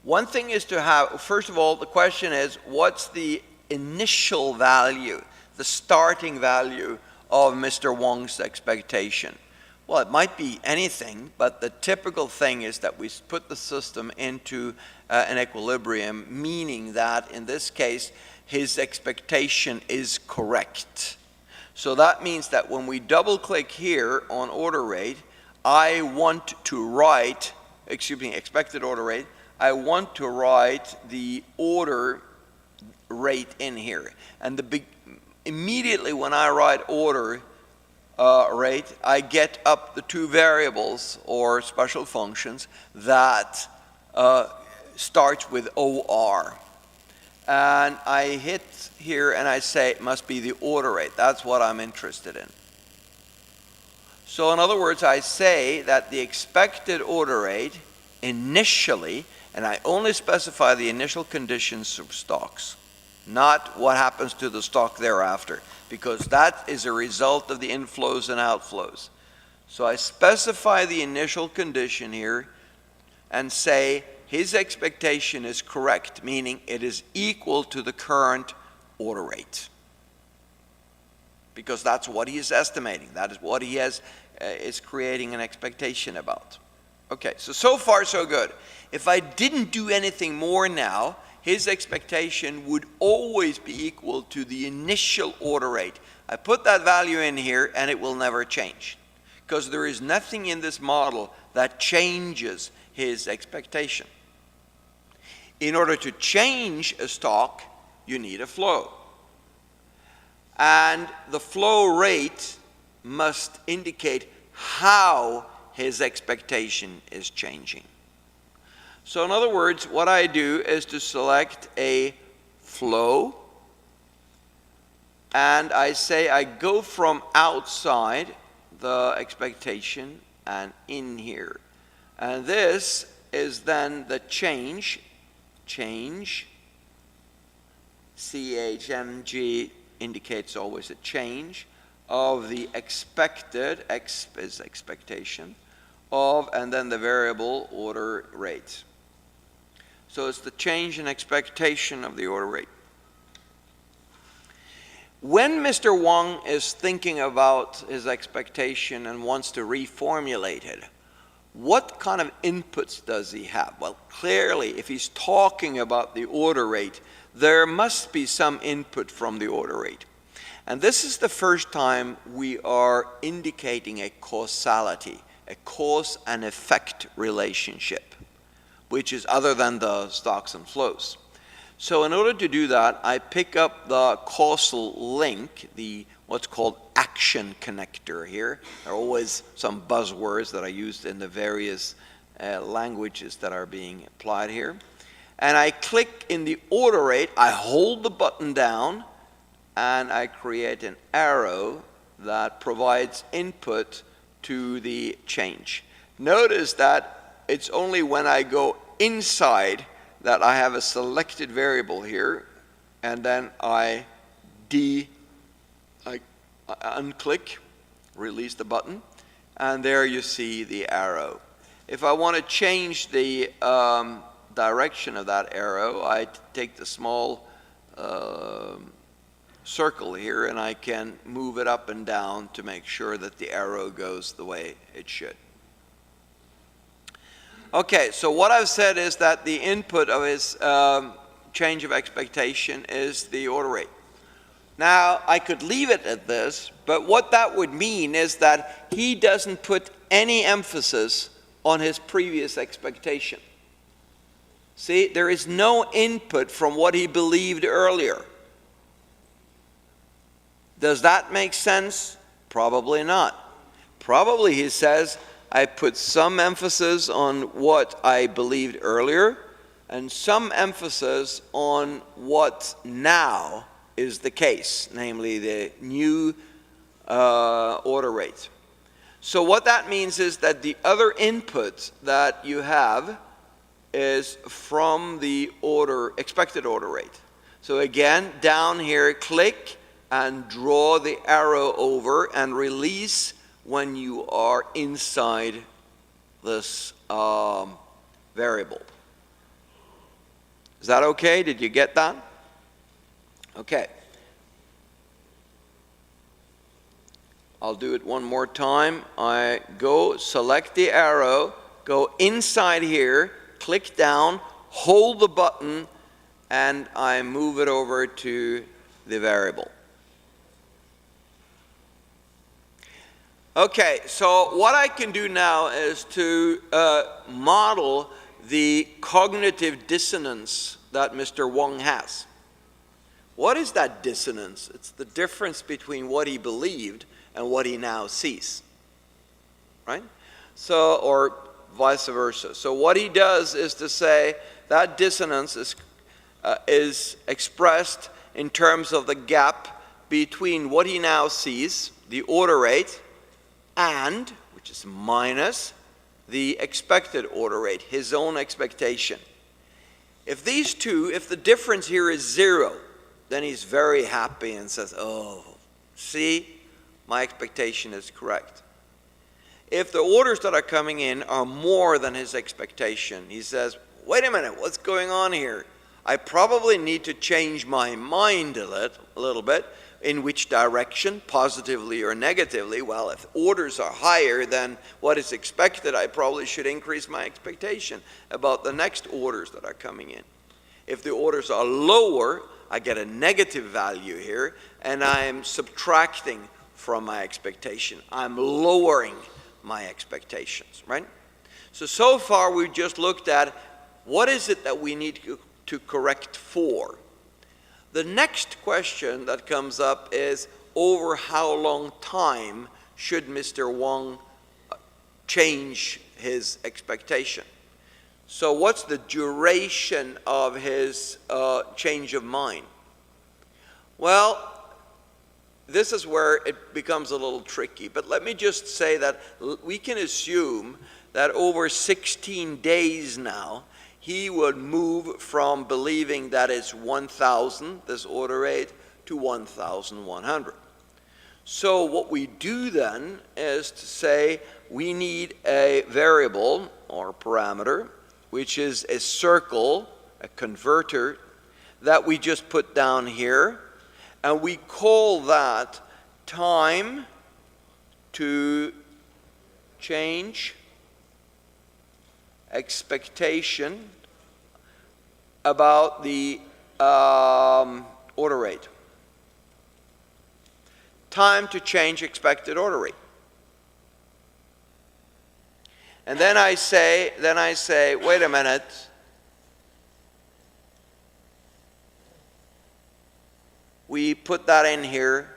one thing is to have, first of all, the question is, what's the initial value, the starting value of Mr. Wong's expectation? Well, it might be anything, but the typical thing is that we put the system into an equilibrium, meaning that in this case, his expectation is correct. So that means that when we double click here on order rate, I want to write, expected order rate, I want to write the order rate in here. And immediately when I write order rate, I get up the two variables or special functions that starts with OR. And I hit here and I say it must be the order rate. That's what I'm interested in. So in other words, I say that the expected order rate initially, and I only specify the initial conditions of stocks, not what happens to the stock thereafter, because that is a result of the inflows and outflows. So I specify the initial condition here and say his expectation is correct, meaning it is equal to the current order rate. Because that's what he is estimating. That is what he is creating an expectation about. Okay, so far so good. If I didn't do anything more now, his expectation would always be equal to the initial order rate. I put that value in here and it will never change, because there is nothing in this model that changes his expectation. In order to change a stock, you need a flow. And the flow rate must indicate how his expectation is changing. So in other words, what I do is to select a flow, and I say I go from outside the expectation and in here. And this is then the change, CHNG indicates always a change of the expected, X is expectation, of, and then the variable order rate. So it's the change in expectation of the order rate. When Mr. Wong is thinking about his expectation and wants to reformulate it, what kind of inputs does he have? Well, clearly, if he's talking about the order rate, there must be some input from the order rate. And this is the first time we are indicating a causality, a cause and effect relationship, which is other than the stocks and flows. So in order to do that, I pick up the causal link, the what's called action connector here. There are always some buzzwords that are used in the various languages that are being applied here. And I click in the order rate, I hold the button down, and I create an arrow that provides input to the change. Notice that it's only when I go inside that I have a selected variable here, and then I unclick, release the button, and there you see the arrow. If I want to change the direction of that arrow, I take the small circle here and I can move it up and down to make sure that the arrow goes the way it should. Okay, so what I've said is that the input of his change of expectation is the order rate. Now, I could leave it at this, but what that would mean is that he doesn't put any emphasis on his previous expectation. See, there is no input from what he believed earlier. Does that make sense? Probably not. Probably he says, I put some emphasis on what I believed earlier and some emphasis on what now is the case, namely the new order rate. So what that means is that the other input that you have is from the expected order rate. So again, down here, click and draw the arrow over and release when you are inside this variable. Is that okay? Did you get that? Okay. I'll do it one more time. I go, select the arrow, go inside here, click down, hold the button, and I move it over to the variable. Okay, so what I can do now is to model the cognitive dissonance that Mr. Wang has. What is that dissonance? It's the difference between what he believed and what he now sees, right? So, or vice versa. So what he does is to say that dissonance is expressed in terms of the gap between what he now sees, the order rate, and, which is minus, the expected order rate, his own expectation. If these two, if the difference here is 0, then he's very happy and says, oh, see, my expectation is correct. If the orders that are coming in are more than his expectation, he says, wait a minute, what's going on here? I probably need to change my mind a little bit. In which direction, positively or negatively? Well, if orders are higher than what is expected, I probably should increase my expectation about the next orders that are coming in. If the orders are lower, I get a negative value here, and I'm subtracting from my expectation. I'm lowering my expectations, right? So far we've just looked at what is it that we need to correct for. The next question that comes up is, over how long time should Mr. Wang change his expectation? So what's the duration of his change of mind? Well, this is where it becomes a little tricky, but let me just say that we can assume that over 16 days now, he would move from believing that it's 1,000, this order rate, to 1,100. So what we do then is to say we need a variable or parameter, which is a circle, a converter, that we just put down here, and we call that time to change expectation about the order rate. Time to change expected order rate. And then I say, wait a minute. We put that in here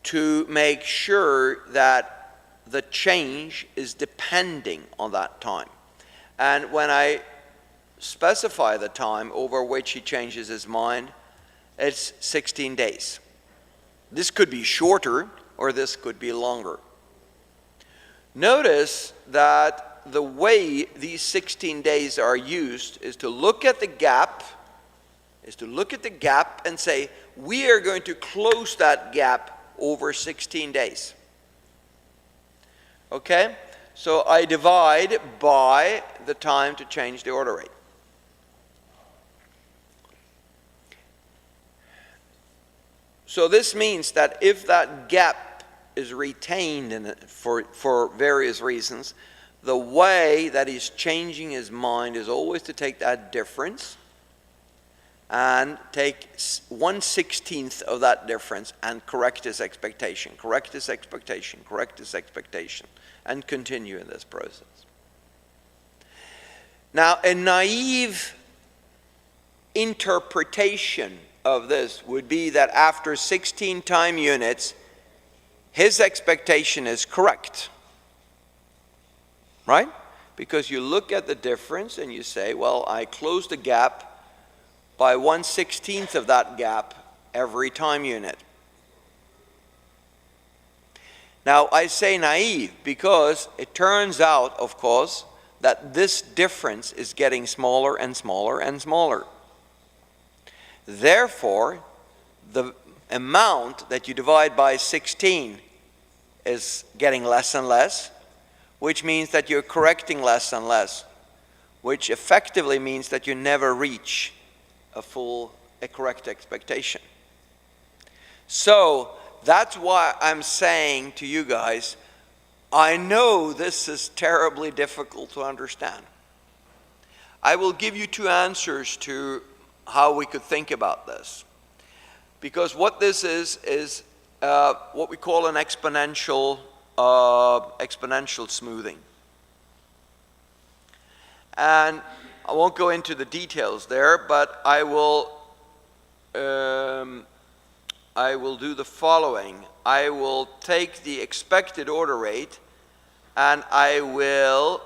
to make sure that the change is depending on that time. And when I specify the time over which he changes his mind, it's 16 days. This could be shorter, or this could be longer. Notice that the way these 16 days are used is to look at the gap, and say, we are going to close that gap over 16 days. Okay? So I divide by the time to change the order rate. So this means that if that gap is retained for various reasons, the way that he's changing his mind is always to take that difference and take 1/16 of that difference and correct his expectation, and continue in this process. Now, a naive interpretation of this would be that after 16 time units, his expectation is correct, right? Because you look at the difference and you say, well, I closed the gap by 1/16 of that gap every time unit. Now, I say naive because it turns out, of course, that this difference is getting smaller and smaller and smaller. Therefore, the amount that you divide by 16 is getting less and less, which means that you're correcting less and less, which effectively means that you never reach a correct expectation. So that's why I'm saying to you guys, I know this is terribly difficult to understand. I will give you two answers to how we could think about this. Because what this is what we call an exponential smoothing. And I won't go into the details there, but I will do the following. I will take the expected order rate and I will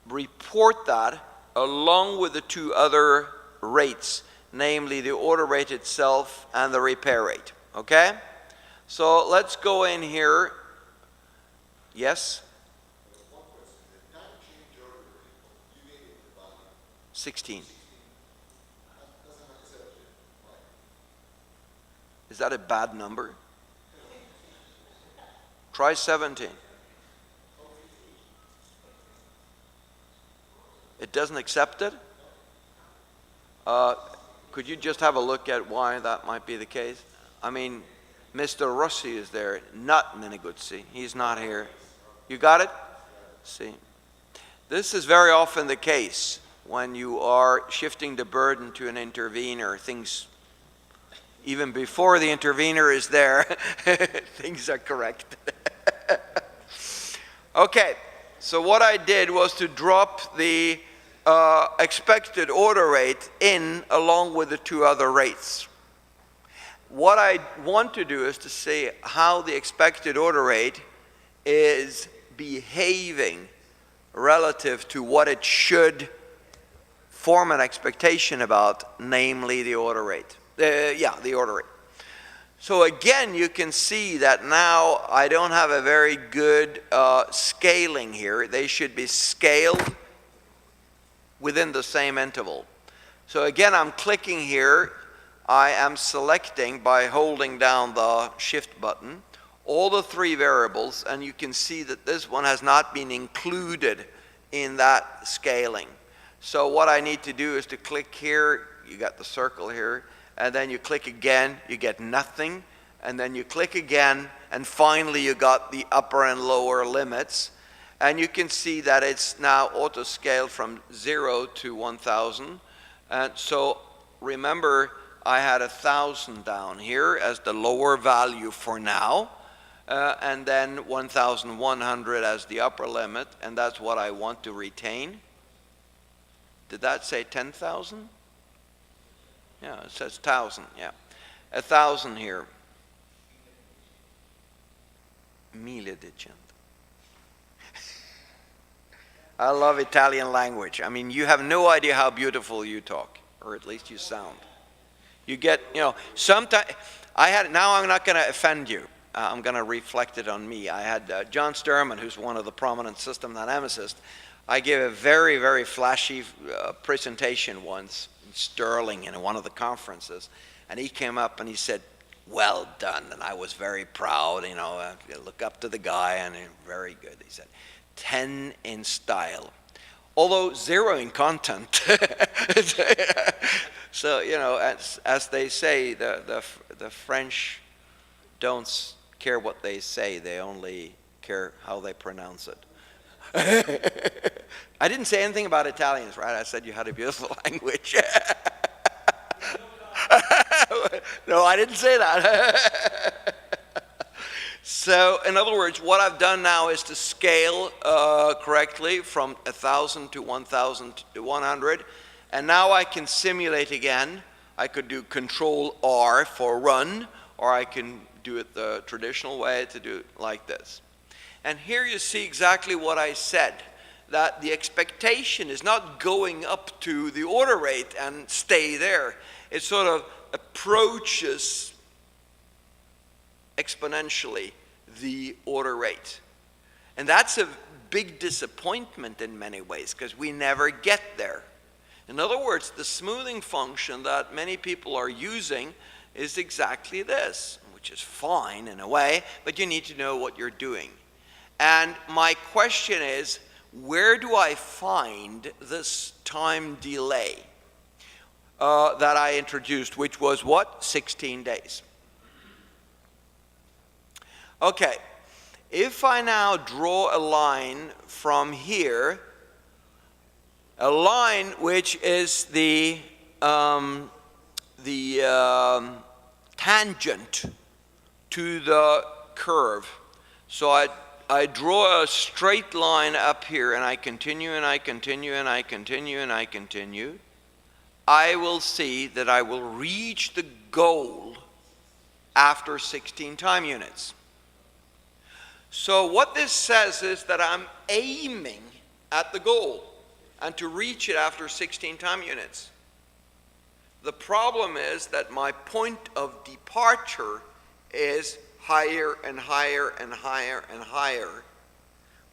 report that along with the two other rates, namely the order rate itself and the repair rate. Okay? So let's go in here. Yes? 16. Is that a bad number? Try 17. It doesn't accept it? Could you just have a look at why that might be the case? I mean, Mr. Rossi is there, not Miniguzzi. He's not here. You got it? See. This is very often the case when you are shifting the burden to an intervener. Things, even before the intervener is there, things are correct. Okay, so what I did was to drop the expected order rate in along with the two other rates. What I want to do is to see how the expected order rate is behaving relative to what it should form an expectation about, namely the order rate. The order rate. So again, you can see that now I don't have a very good scaling here. They should be scaled within the same interval. So again, I'm clicking here. I am selecting by holding down the shift button all the three variables, and you can see that this one has not been included in that scaling. So what I need to do is to click here, you got the circle here, and then you click again, you get nothing, and then you click again, and finally you got the upper and lower limits. And you can see that it's now auto-scaled from 0 to 1,000. And so remember, I had 1,000 down here as the lower value for now, and then 1,100 as the upper limit, and that's what I want to retain. Did that say 10,000? Yeah, it says 1,000, yeah. 1,000 here. Mille dicent. I love Italian language. I mean, you have no idea how beautiful you talk, or at least you sound. You get, sometimes, now I'm not going to offend you. I'm going to reflect it on me. I had John Sturman, who's one of the prominent system dynamicists. I gave a very, very flashy presentation once in Sterling in one of the conferences, and he came up and he said, "Well done," and I was very proud, I look up to the guy, and very good. He said, 10 in style, although 0 in content. So, as they say, the French don't care what they say, they only care how they pronounce it. I didn't say anything about Italians, right? I said you had a beautiful language. No, I didn't say that. So, in other words, what I've done now is to scale correctly from 1,000 to 1,100. And now I can simulate again. I could do Control R for run, or I can do it the traditional way to do it like this. And here you see exactly what I said, that the expectation is not going up to the order rate and stay there. It sort of approaches exponentially the order rate. And that's a big disappointment in many ways, because we never get there. In other words, the smoothing function that many people are using is exactly this, which is fine in a way, but you need to know what you're doing. And my question is, where do I find this time delay that I introduced, which was what? 16 days. Okay, if I now draw a line from here, a line which is the tangent to the curve. So I draw a straight line up here, and I continue, and I continue, and I continue, and I continue. I will see that I will reach the goal after 16 time units. So what this says is that I'm aiming at the goal and to reach it after 16 time units. The problem is that my point of departure is higher and higher and higher and higher,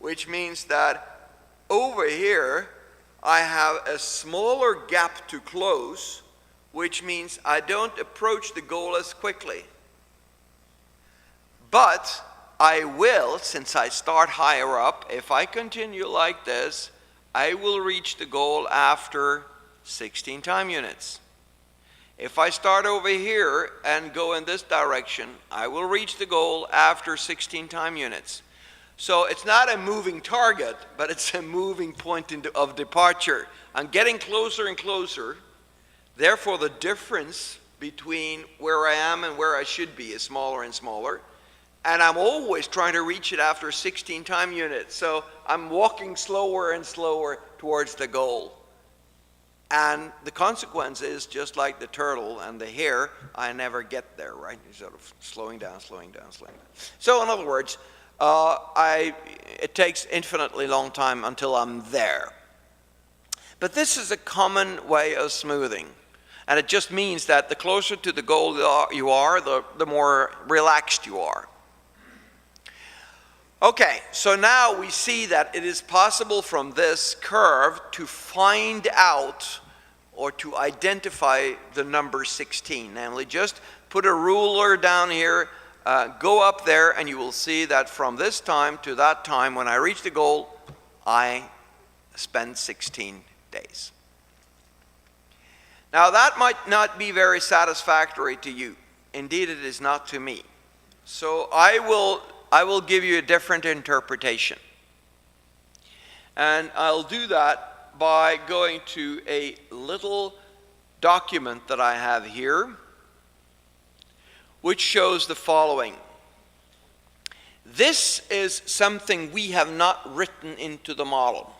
which means that over here I have a smaller gap to close, which means I don't approach the goal as quickly. But I will, since I start higher up, if I continue like this, I will reach the goal after 16 time units. If I start over here and go in this direction, I will reach the goal after 16 time units. So it's not a moving target, but it's a moving point of departure. I'm getting closer and closer. Therefore, the difference between where I am and where I should be is smaller and smaller. And I'm always trying to reach it after 16 time units. So I'm walking slower and slower towards the goal. And the consequence is, just like the turtle and the hare, I never get there, right? You're sort of slowing down, slowing down, slowing down. So in other words, it takes infinitely long time until I'm there. But this is a common way of smoothing. And it just means that the closer to the goal you are, the more relaxed you are. Okay, so now we see that it is possible from this curve to find out or to identify the number 16. Namely, just put a ruler down here, go up there, and you will see that from this time to that time, when I reach the goal, I spend 16 days. Now that might not be very satisfactory to you. Indeed, it is not to me. So I will give you a different interpretation. And I'll do that by going to a little document that I have here, which shows the following. This is something we have not written into the model,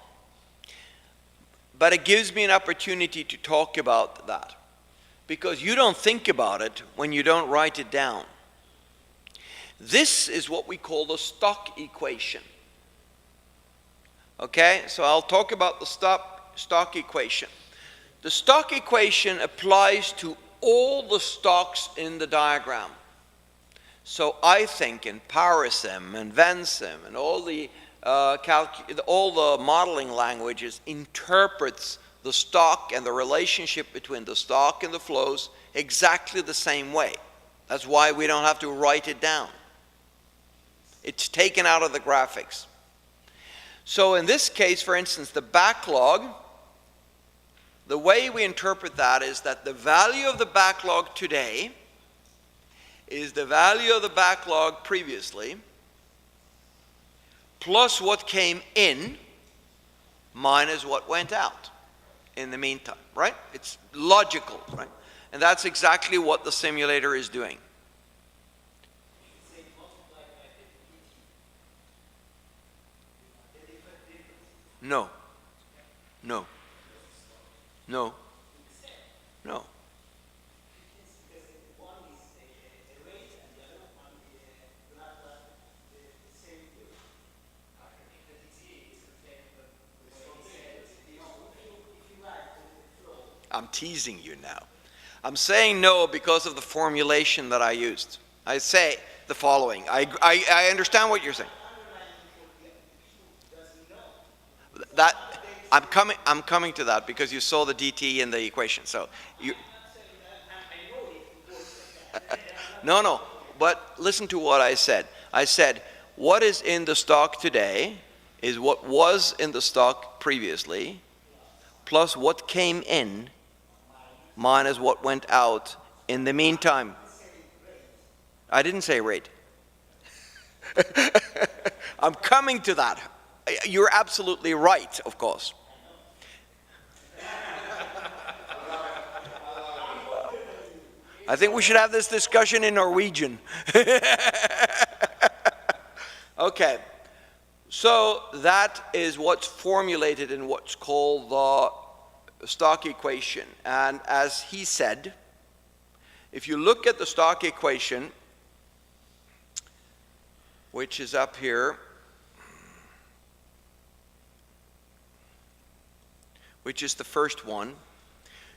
but it gives me an opportunity to talk about that, because you don't think about it when you don't write it down. This is what we call the stock equation. Okay, so I'll talk about the stock equation. The stock equation applies to all the stocks in the diagram. So I think in PowerSim and VenSim and all the modeling languages interprets the stock and the relationship between the stock and the flows exactly the same way. That's why we don't have to write it down. It's taken out of the graphics. So in this case, for instance, the backlog, the way we interpret that is that the value of the backlog today is the value of the backlog previously plus what came in minus what went out in the meantime, right? It's logical, right? And that's exactly what the simulator is doing. No. No. No. No. I'm teasing you now. I'm saying no because of the formulation that I used. I say the following. I understand what you're saying. That I'm coming to that because you saw the dt in the equation. So you No, but listen to what I said. I said what is in the stock today is what was in the stock previously plus what came in minus what went out in the meantime. I didn't say rate. I'm coming to that. You're absolutely right, of course. I think we should have this discussion in Norwegian. Okay, so that is what's formulated in what's called the stock equation. And as he said, if you look at the stock equation, which is up here, which is the first one,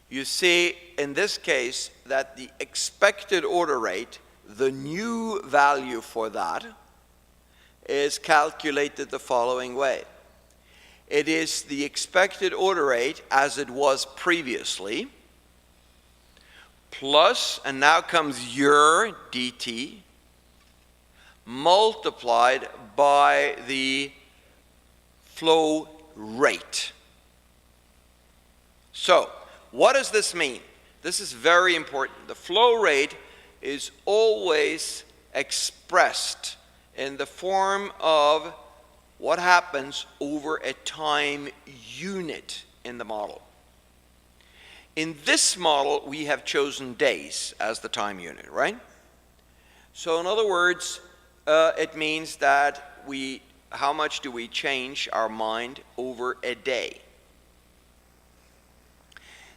you see in this case that the expected order rate, the new value for that, is calculated the following way. It is the expected order rate as it was previously, plus, and now comes your dt, multiplied by the flow rate. So, what does this mean? This is very important. The flow rate is always expressed in the form of what happens over a time unit in the model. In this model, we have chosen days as the time unit, right? So in other words, it means that how much do we change our mind over a day?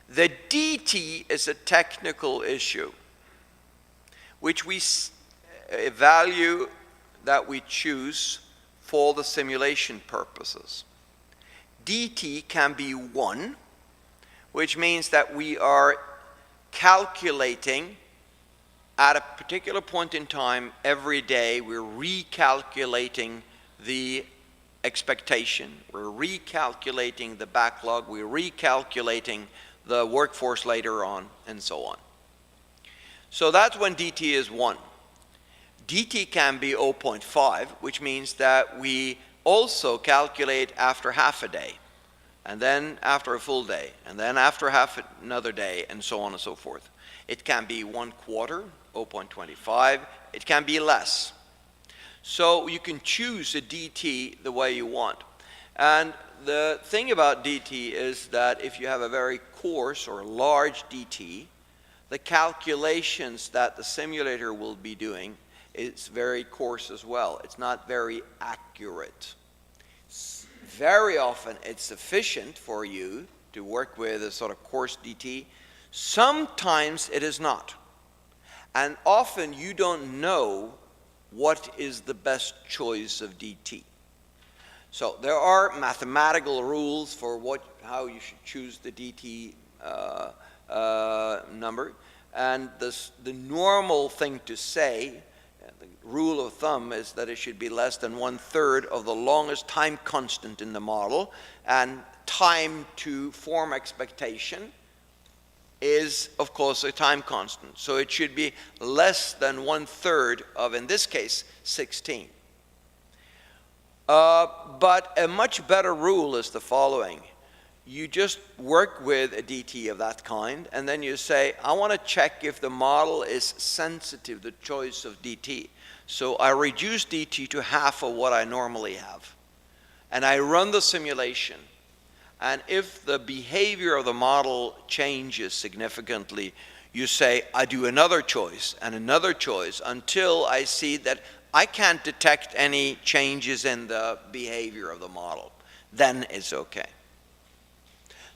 The dt is a technical issue, which a value that we choose for the simulation purposes. dt can be 1, which means that we are calculating at a particular point in time every day. We're recalculating the expectation, we're recalculating the backlog, we're recalculating the workforce later on, and so on. So that's when dt is 1. dt can be 0.5, which means that we also calculate after half a day, and then after a full day, and then after another day, and so on and so forth. It can be 1/4, 0.25. It can be less. So you can choose a dt the way you want. And the thing about dt is that if you have a very coarse or large dt, the calculations that the simulator will be doing is very coarse as well. It's not very accurate. Very often it's sufficient for you to work with a sort of coarse dt. Sometimes it is not. And often you don't know what is the best choice of dt. So there are mathematical rules for how you should choose the dt number. And the normal thing to say, the rule of thumb, is that it should be less than 1/3 of the longest time constant in the model. And time to form expectation is, of course, a time constant. So it should be less than 1/3 of, in this case, 16. But a much better rule is the following. You just work with a dt of that kind, and then you say, I want to check if the model is sensitive to the choice of dt. So I reduce dt to half of what I normally have. And I run the simulation. And if the behavior of the model changes significantly, you say, I do another choice and another choice until I see that I can't detect any changes in the behavior of the model. Then it's okay.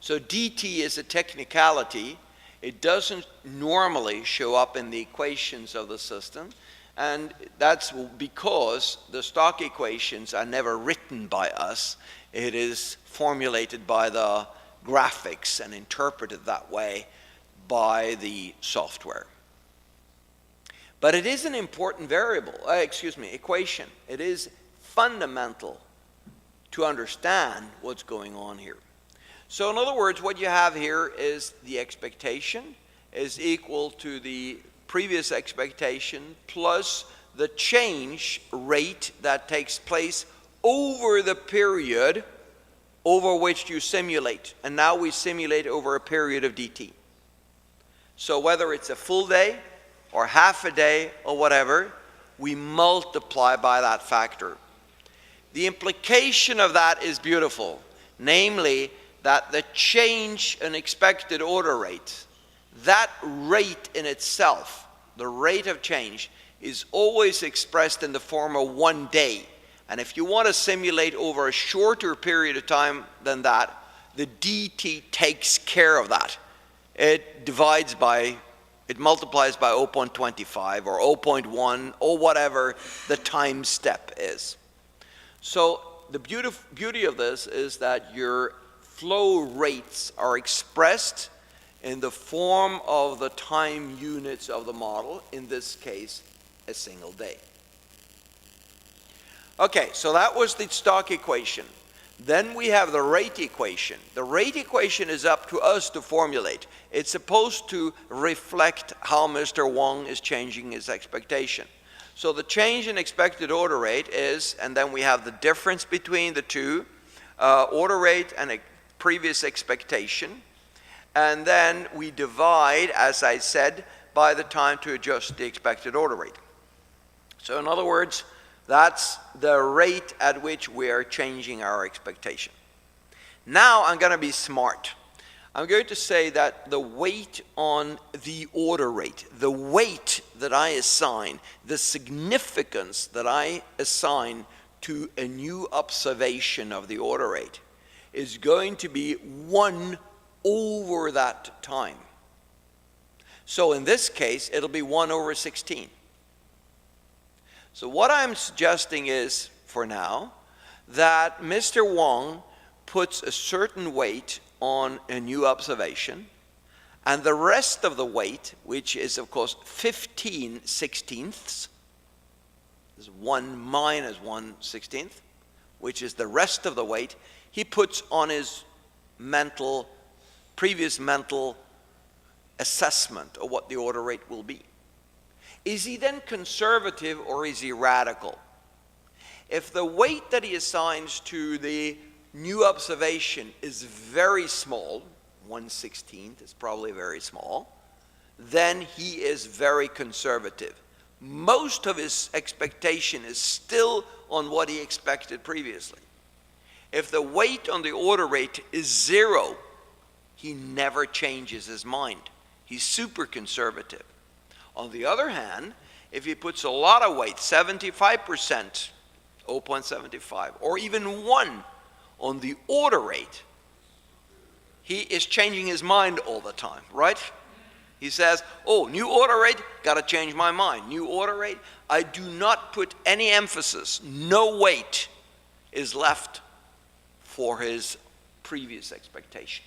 So dt is a technicality. It doesn't normally show up in the equations of the system. And that's because the stock equations are never written by us. It is formulated by the graphics and interpreted that way by the software. But it is an important equation. It is fundamental to understand what's going on here. So in other words, what you have here is the expectation is equal to the previous expectation plus the change rate that takes place over the period over which you simulate. And now we simulate over a period of dt. So whether it's a full day or half a day or whatever, we multiply by that factor. The implication of that is beautiful, namely that the change in expected order rate, that rate in itself, the rate of change, is always expressed in the form of 1 day. And if you want to simulate over a shorter period of time than that, the dt takes care of that. It divides by, it multiplies by 0.25 or 0.1 or whatever the time step is. So the beauty of this is that your flow rates are expressed in the form of the time units of the model, in this case, a single day. Okay, so that was the stock equation. Then we have the rate equation. The rate equation is up to us to formulate. It's supposed to reflect how Mr. Wang is changing his expectation. So the change in expected order rate is, and then we have the difference between the two, order rate and a previous expectation. And then we divide, as I said, by the time to adjust the expected order rate. So in other words, that's the rate at which we are changing our expectation. Now I'm going to be smart. I'm going to say that the weight on the order rate, the weight that I assign, the significance that I assign to a new observation of the order rate is going to be 1 over that time. So in this case, it'll be 1 over 16. So what I'm suggesting is, for now, that Mr. Wang puts a certain weight on a new observation, and the rest of the weight, which is of course 15/16, is 1 minus 1/16, which is the rest of the weight, he puts on his previous mental assessment of what the order rate will be. Is he then conservative or is he radical? If the weight that he assigns to the new observation is very small, 1/16 is probably very small, then he is very conservative. Most of his expectation is still on what he expected previously. If the weight on the order rate is 0, he never changes his mind. He's super conservative. On the other hand, if he puts a lot of weight, 75%, 0.75, or even 1 on the order rate, he is changing his mind all the time, right? He says, oh, new order rate, got to change my mind. New order rate, I do not put any emphasis, no weight is left for his previous expectation.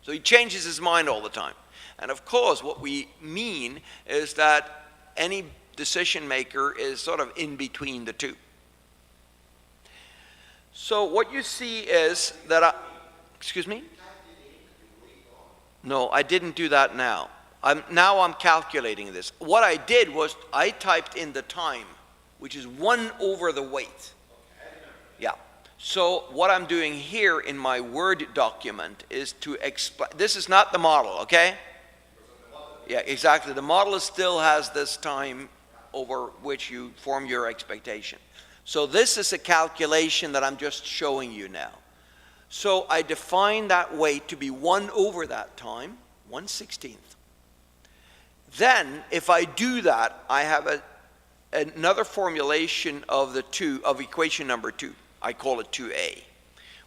So he changes his mind all the time. And of course, what we mean is that any decision maker is sort of in between the two. So what you see is that excuse me? No, I didn't do that now. Now I'm calculating this. What I did was I typed in the time, which is 1 over the weight. Yeah. So what I'm doing here in my Word document is to explain. This is not the model, okay? Yeah, exactly. The model still has this time over which you form your expectation. So this is a calculation that I'm just showing you now. So I define that weight to be 1 over that time, 1/16. Then, if I do that, I have another formulation of equation number 2. I call it 2a,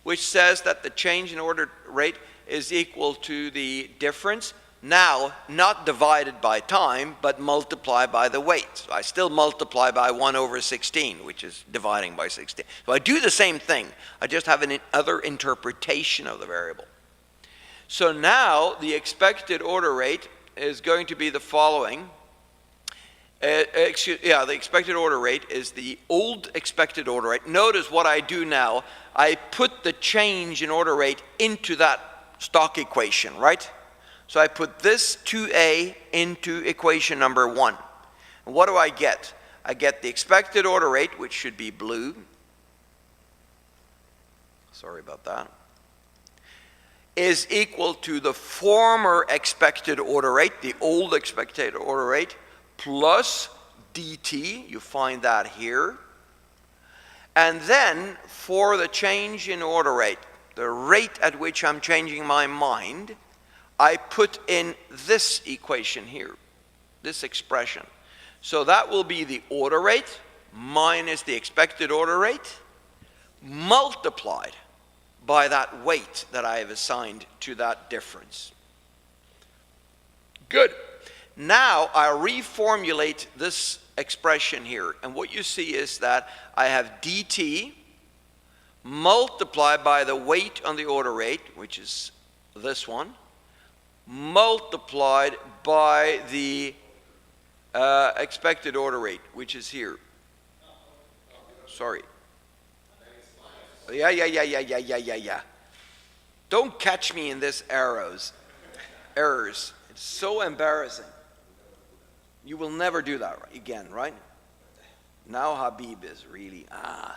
which says that the change in order rate is equal to the difference, now not divided by time, but multiplied by the weight. So I still multiply by 1 over 16, which is dividing by 16. So I do the same thing. I just have another interpretation of the variable. So now the expected order rate is going to be the following. The expected order rate is the old expected order rate. Notice what I do now. I put the change in order rate into that stock equation, right? So I put this 2a into equation number 1. And what do I get? I get the expected order rate, which should be blue, sorry about that, is equal to the former expected order rate, the old expected order rate, plus dt, you find that here. And then for the change in order rate, the rate at which I'm changing my mind, I put in this equation here, this expression. So that will be the order rate minus the expected order rate multiplied by that weight that I have assigned to that difference. Good. Now I reformulate this expression here, and what you see is that I have dt multiplied by the weight on the order rate, which is this one, multiplied by the expected order rate, which is here. Sorry. Yeah. Don't catch me in this errors. It's so embarrassing. You will never do that again, right? Now Habib is really,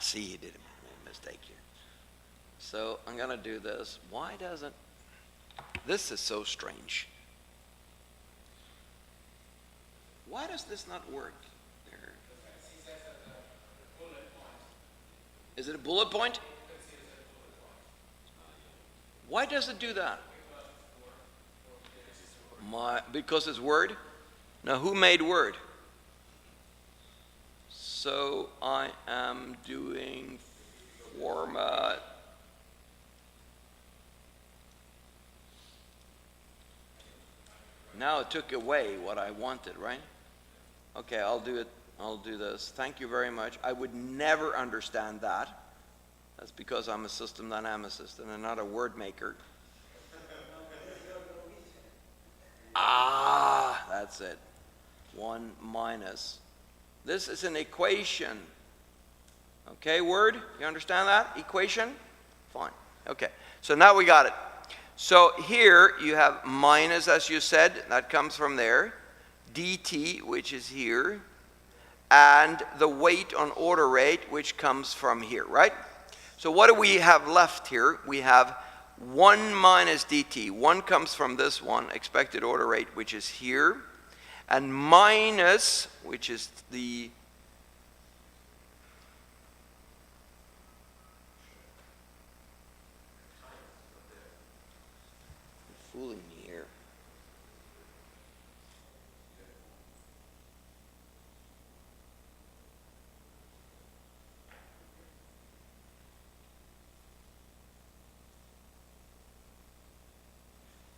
see, he did a mistake here. So I'm going to do this. Why doesn't, this is so strange. Why does this not work? There. Is it a bullet point? Why does it do that? Because it's Word? Now, who made Word? So I am doing format. Now it took away what I wanted, right? Okay, I'll do it. I'll do this. Thank you very much. I would never understand that. That's because I'm a system dynamicist and I'm not a word maker. That's it. 1 minus. This is an equation. Okay, Word? You understand that? Equation? Fine. Okay, so now we got it. So here you have minus, as you said, that comes from there, dt, which is here, and the weight on order rate, which comes from here, right? So what do we have left here? We have 1 minus dt. 1 comes from this one, expected order rate, which is here, and minus, which is the fooling me here.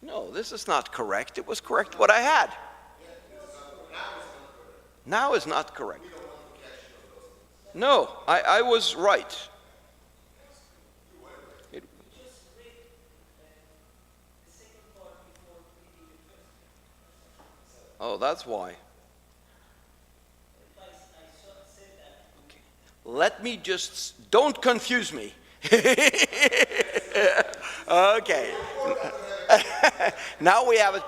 No, this is not correct. It was correct what I had. Now is not correct. No, I was right. Oh, that's why. Okay. Let me just, don't confuse me. Okay. Now we have it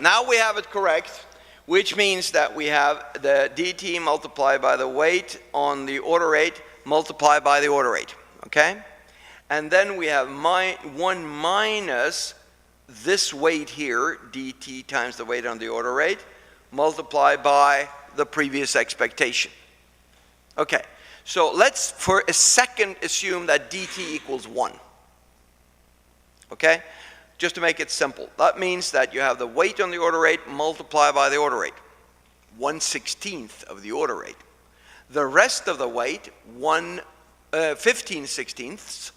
Now we have it correct, which means that we have the dt multiplied by the weight on the order rate multiplied by the order rate, okay? And then we have 1 minus this weight here, dt times the weight on the order rate, multiplied by the previous expectation. Okay, so let's for a second assume that dt equals 1. Okay, just to make it simple. That means that you have the weight on the order rate multiplied by the order rate, 1/16 of the order rate. The rest of the weight, 15/16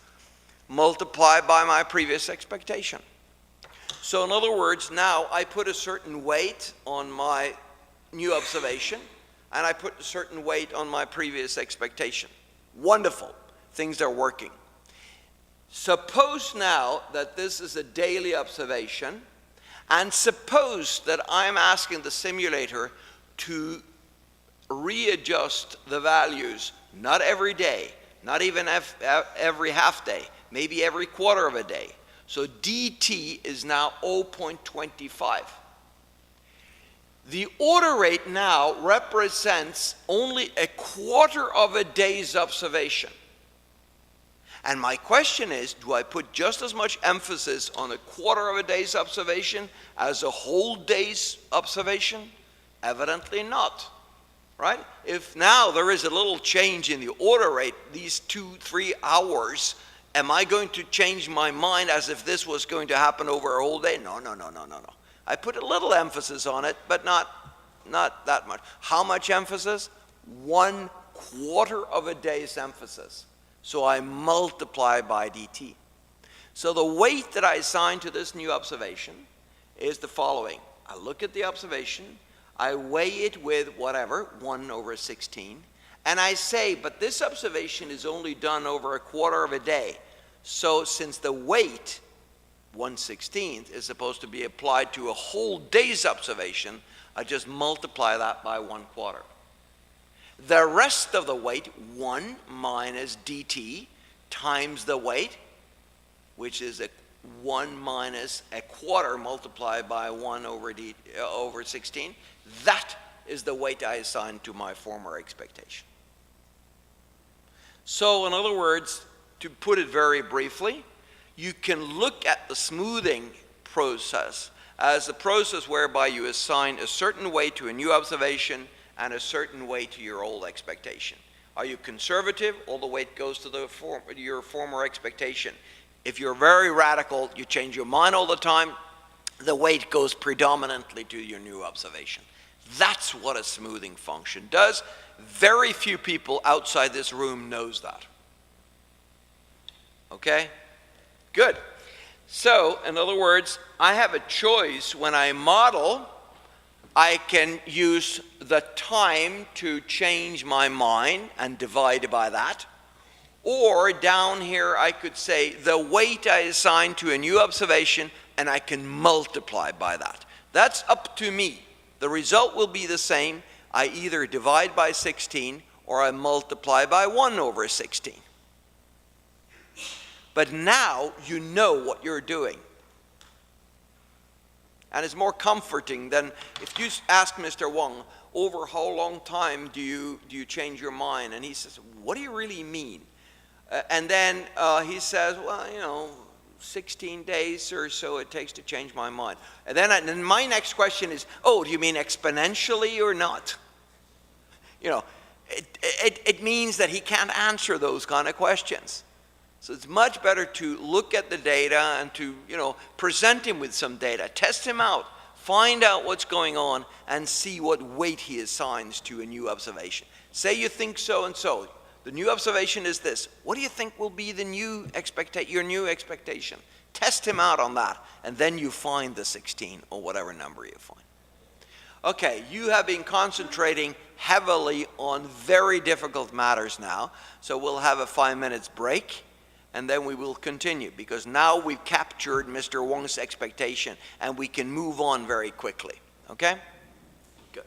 multiplied by my previous expectation. So in other words, now I put a certain weight on my new observation, and I put a certain weight on my previous expectation. Wonderful. Things are working. Suppose now that this is a daily observation, and suppose that I'm asking the simulator to readjust the values, not every day, not even every half day, maybe every quarter of a day. So dt is now 0.25. The order rate now represents only a quarter of a day's observation. And my question is, do I put just as much emphasis on a quarter of a day's observation as a whole day's observation? Evidently not, right? If now there is a little change in the order rate, these 2-3 hours, am I going to change my mind as if this was going to happen over a whole day? No. I put a little emphasis on it, but not that much. How much emphasis? 1/4 of a day's emphasis. So I multiply by dt. So the weight that I assign to this new observation is the following. I look at the observation, I weigh it with whatever, 1/16, and I say, but this observation is only done over a quarter of a day. So since the weight, 1/16, is supposed to be applied to a whole day's observation, I just multiply that by 1/4. The rest of the weight, 1 minus dt times the weight, which is 1 minus 1/4 multiplied by 1/16, that is the weight I assign to my former expectation. So in other words, to put it very briefly, you can look at the smoothing process as a process whereby you assign a certain weight to a new observation and a certain weight to your old expectation. Are you conservative? All the weight goes to your former expectation. If you're very radical, you change your mind all the time, the weight goes predominantly to your new observation. That's what a smoothing function does. Very few people outside this room knows that. Okay? Good. So, in other words, I have a choice when I model. I can use the time to change my mind and divide by that. Or down here I could say the weight I assign to a new observation and I can multiply by that. That's up to me. The result will be the same. I either divide by 16 or I multiply by 1/16. But now you know what you're doing. And it's more comforting than if you ask Mr. Wong, over how long time do you change your mind? And he says, what do you really mean? And then he says, well, 16 days or so it takes to change my mind. And then my next question is, oh, do you mean exponentially or not? It means that he can't answer those kind of questions. So it's much better to look at the data and to, present him with some data, test him out, find out what's going on, and see what weight he assigns to a new observation. Say you think so and so. The new observation is this. What do you think will be your new expectation? Test him out on that, and then you find the 16 or whatever number you find. Okay, you have been concentrating heavily on very difficult matters now, so we'll have a 5 minutes break. And then we will continue, because now we've captured Mr. Wong's expectation and we can move on very quickly. Okay? Good.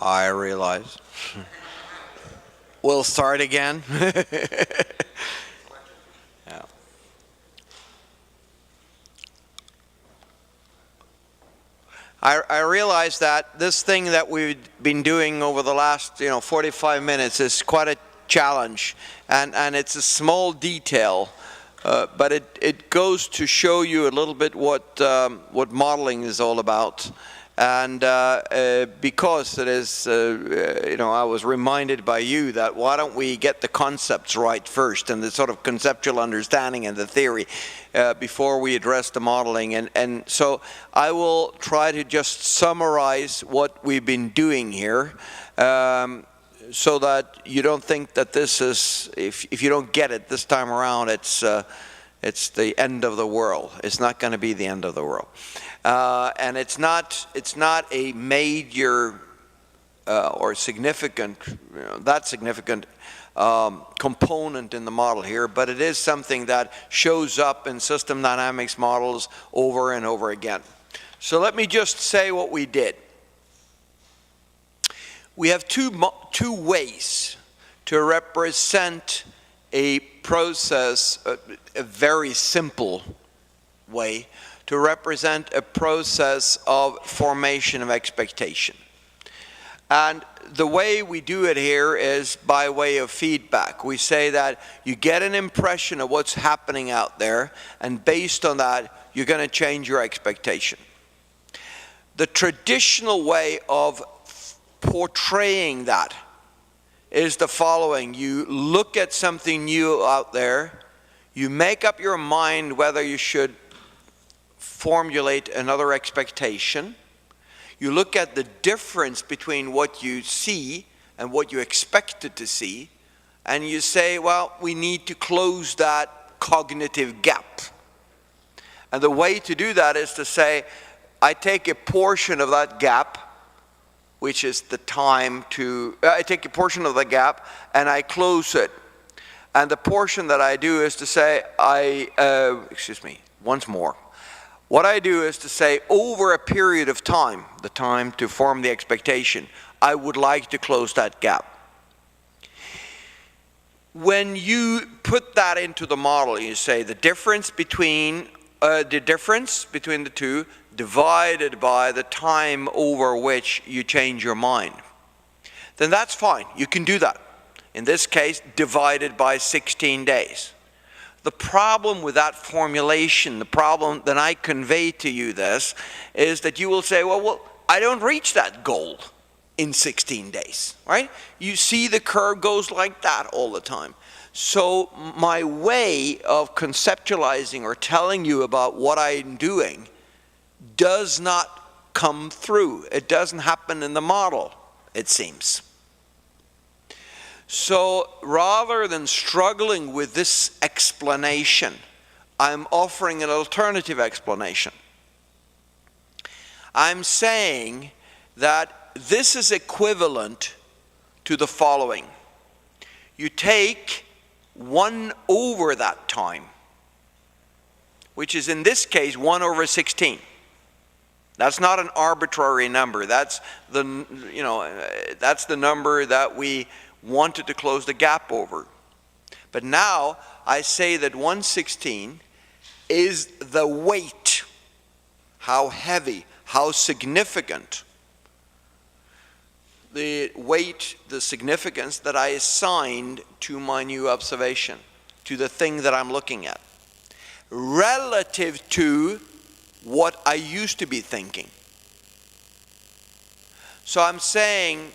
I realize. We'll start again. Yeah. I realize that this thing that we've been doing over the last 45 minutes is quite a challenge, and it's a small detail, but it goes to show you a little bit what modeling is all about. And because it is, I was reminded by you that why don't we get the concepts right first and the sort of conceptual understanding and the theory before we address the modeling. And so I will try to just summarize what we've been doing here so that you don't think that this is, if you don't get it this time around, it's the end of the world. It's not going to be the end of the world. And it's not a major or significant, that significant component in the model here, but it is something that shows up in system dynamics models over and over again. So let me just say what we did. We have two ways to represent a process, a very simple way to represent a process of formation of expectation. And the way we do it here is by way of feedback. We say that you get an impression of what's happening out there, and based on that, you're going to change your expectation. The traditional way of portraying that is the following. You look at something new out there, you make up your mind whether you should formulate another expectation. You look at the difference between what you see and what you expected to see, and you say, well, we need to close that cognitive gap. And the way to do that is to say, I take a portion of that gap, which is the time to, I take a portion of the gap and I close it. And the portion that I do is to say, once more. What I do is to say, over a period of time, the time to form the expectation, I would like to close that gap. When you put that into the model, you say the difference between the two divided by the time over which you change your mind, then that's fine. You can do that. In this case, divided by 16 days. The problem with that formulation, the problem that I convey to you this, is that you will say, well, I don't reach that goal in 16 days, right? You see the curve goes like that all the time. So my way of conceptualizing or telling you about what I'm doing does not come through. It doesn't happen in the model, it seems. So rather than struggling with this explanation, I'm offering an alternative explanation. I'm saying that this is equivalent to the following. You take 1 over that time, which is in this case 1 over 16. That's not an arbitrary number. That's the number that we wanted to close the gap over. But now I say that 1/16 is the weight, how heavy, how significant, the weight, the significance that I assigned to my new observation, to the thing that I'm looking at, relative to what I used to be thinking. So I'm saying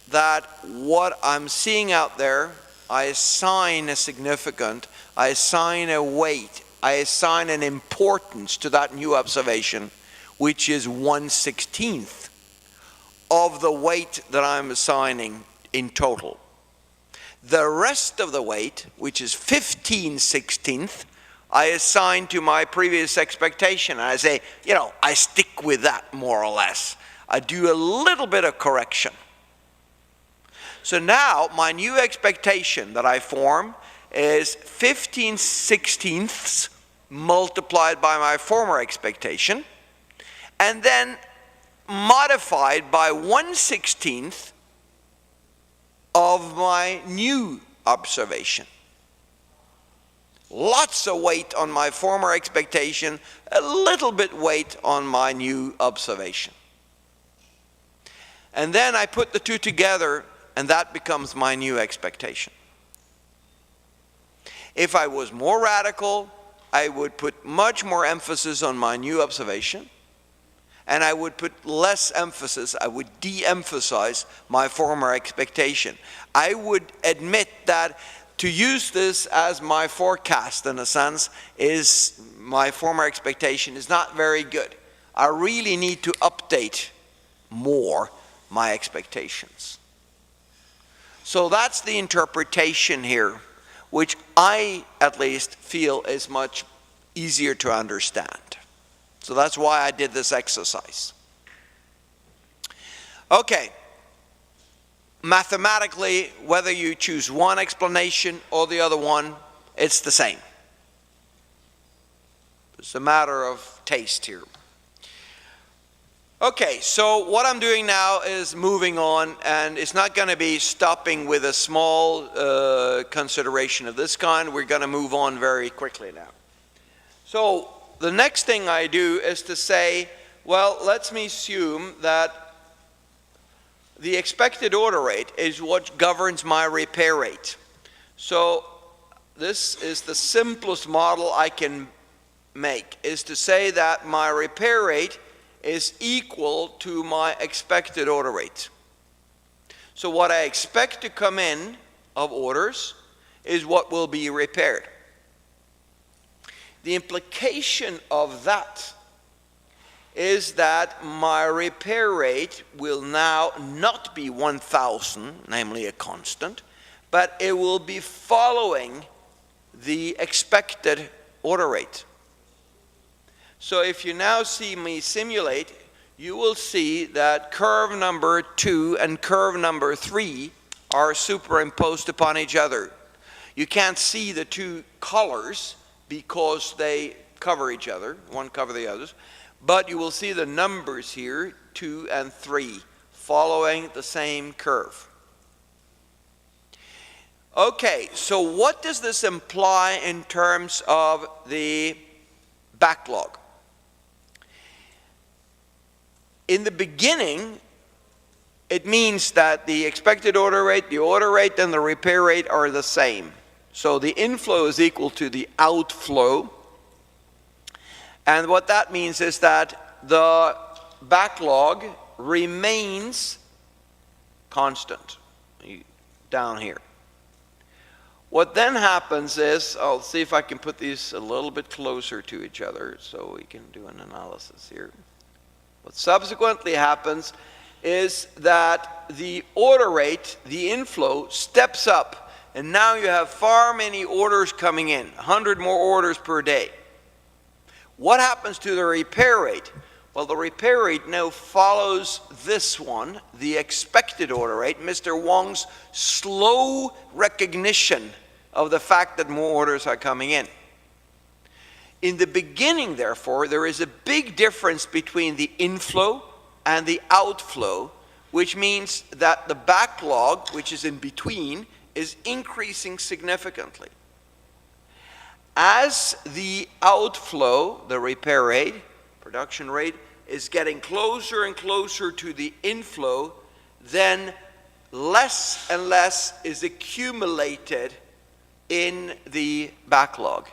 that what I'm seeing out there, I assign a significant, I assign a weight, I assign an importance to that new observation, which is 1/16 of the weight that I'm assigning in total. The rest of the weight, which is 15/16, I assign to my previous expectation. And I say, I stick with that more or less. I do a little bit of correction. So now my new expectation that I form is 15/16 multiplied by my former expectation, and then modified by 1/16 of my new observation. Lots of weight on my former expectation, a little bit weight on my new observation. And then I put the two together, and that becomes my new expectation. If I was more radical, I would put much more emphasis on my new observation, and I would put less emphasis, I would de-emphasize my former expectation. I would admit that to use this as my forecast, in a sense, is my former expectation is not very good. I really need to update more my expectations. So that's the interpretation here, which I, at least, feel is much easier to understand. So that's why I did this exercise. Okay. Mathematically, whether you choose one explanation or the other one, it's the same. It's a matter of taste here. Okay, so what I'm doing now is moving on, and it's not going to be stopping with a small consideration of this kind. We're going to move on very quickly now. So the next thing I do is to say, well, let's me assume that the expected order rate is what governs my repair rate. So this is the simplest model I can make, is to say that my repair rate is equal to my expected order rate. So what I expect to come in of orders is what will be repaired. The implication of that is that my repair rate will now not be 1,000, namely a constant, but it will be following the expected order rate. So if you now see me simulate, you will see that curve number 2 and curve number 3 are superimposed upon each other. You can't see the two colors because they cover each other, one cover the others. But you will see the numbers here, 2 and 3, following the same curve. Okay, so what does this imply in terms of the backlog? In the beginning, it means that the expected order rate, the order rate, and the repair rate are the same. So the inflow is equal to the outflow. And what that means is that the backlog remains constant down here. What then happens is, I'll see if I can put these a little bit closer to each other so we can do an analysis here. What subsequently happens is that the order rate, the inflow, steps up. And now you have far many orders coming in, 100 more orders per day. What happens to the repair rate? Well, the repair rate now follows this one, the expected order rate, Mr. Wong's slow recognition of the fact that more orders are coming in. In the beginning, therefore, there is a big difference between the inflow and the outflow, which means that the backlog, which is in between, is increasing significantly. As the outflow, the repair rate, production rate, is getting closer and closer to the inflow, then less and less is accumulated in the backlog.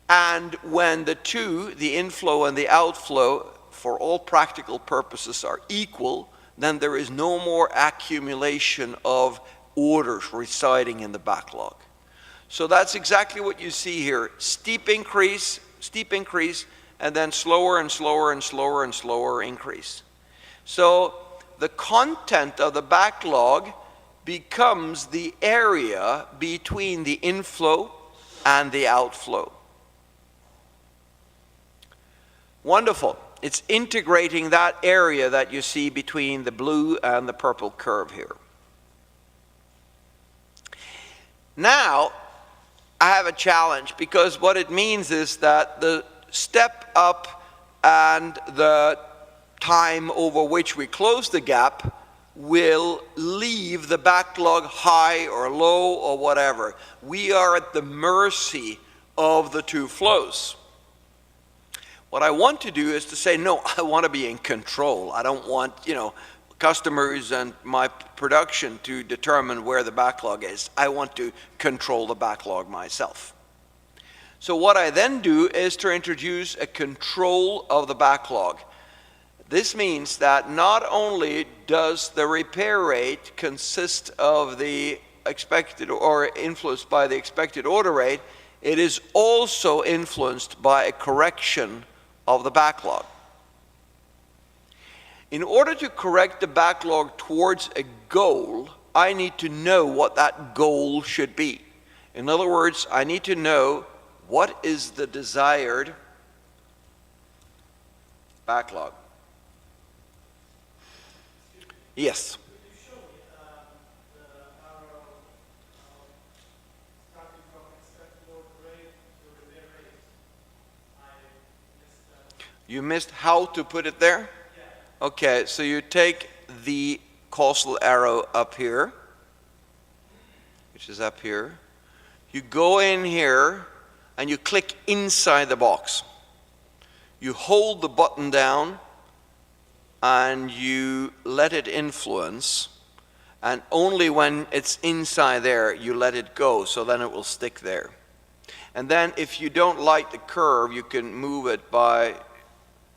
And when the two, the inflow and the outflow, for all practical purposes are equal, then there is no more accumulation of orders residing in the backlog. So that's exactly what you see here. Steep increase, and then slower and slower and slower and slower increase. So the content of the backlog becomes the area between the inflow and the outflow. Wonderful. It's integrating that area that you see between the blue and the purple curve here. Now, I have a challenge, because what it means is that the step up and the time over which we close the gap will leave the backlog high or low or whatever. We are at the mercy of the two flows. What I want to do is to say, no, I want to be in control. I don't want, customers and my production to determine where the backlog is. I want to control the backlog myself. So what I then do is to introduce a control of the backlog. This means that not only does the repair rate consist of the expected or influenced by the expected order rate, it is also influenced by a correction of the backlog. In order to correct the backlog towards a goal, I need to know what that goal should be. In other words, I need to know what is the desired backlog. Yes. Could you show me the arrow starting from expected order rate to repair rate? I missed that. You missed how to put it there? Yeah. Okay, so you take the causal arrow up here, which is up here. You go in here and you click inside the box. You hold the button down and you let it influence, and only when it's inside there you let it go, so then it will stick there. And then if you don't like the curve, you can move it by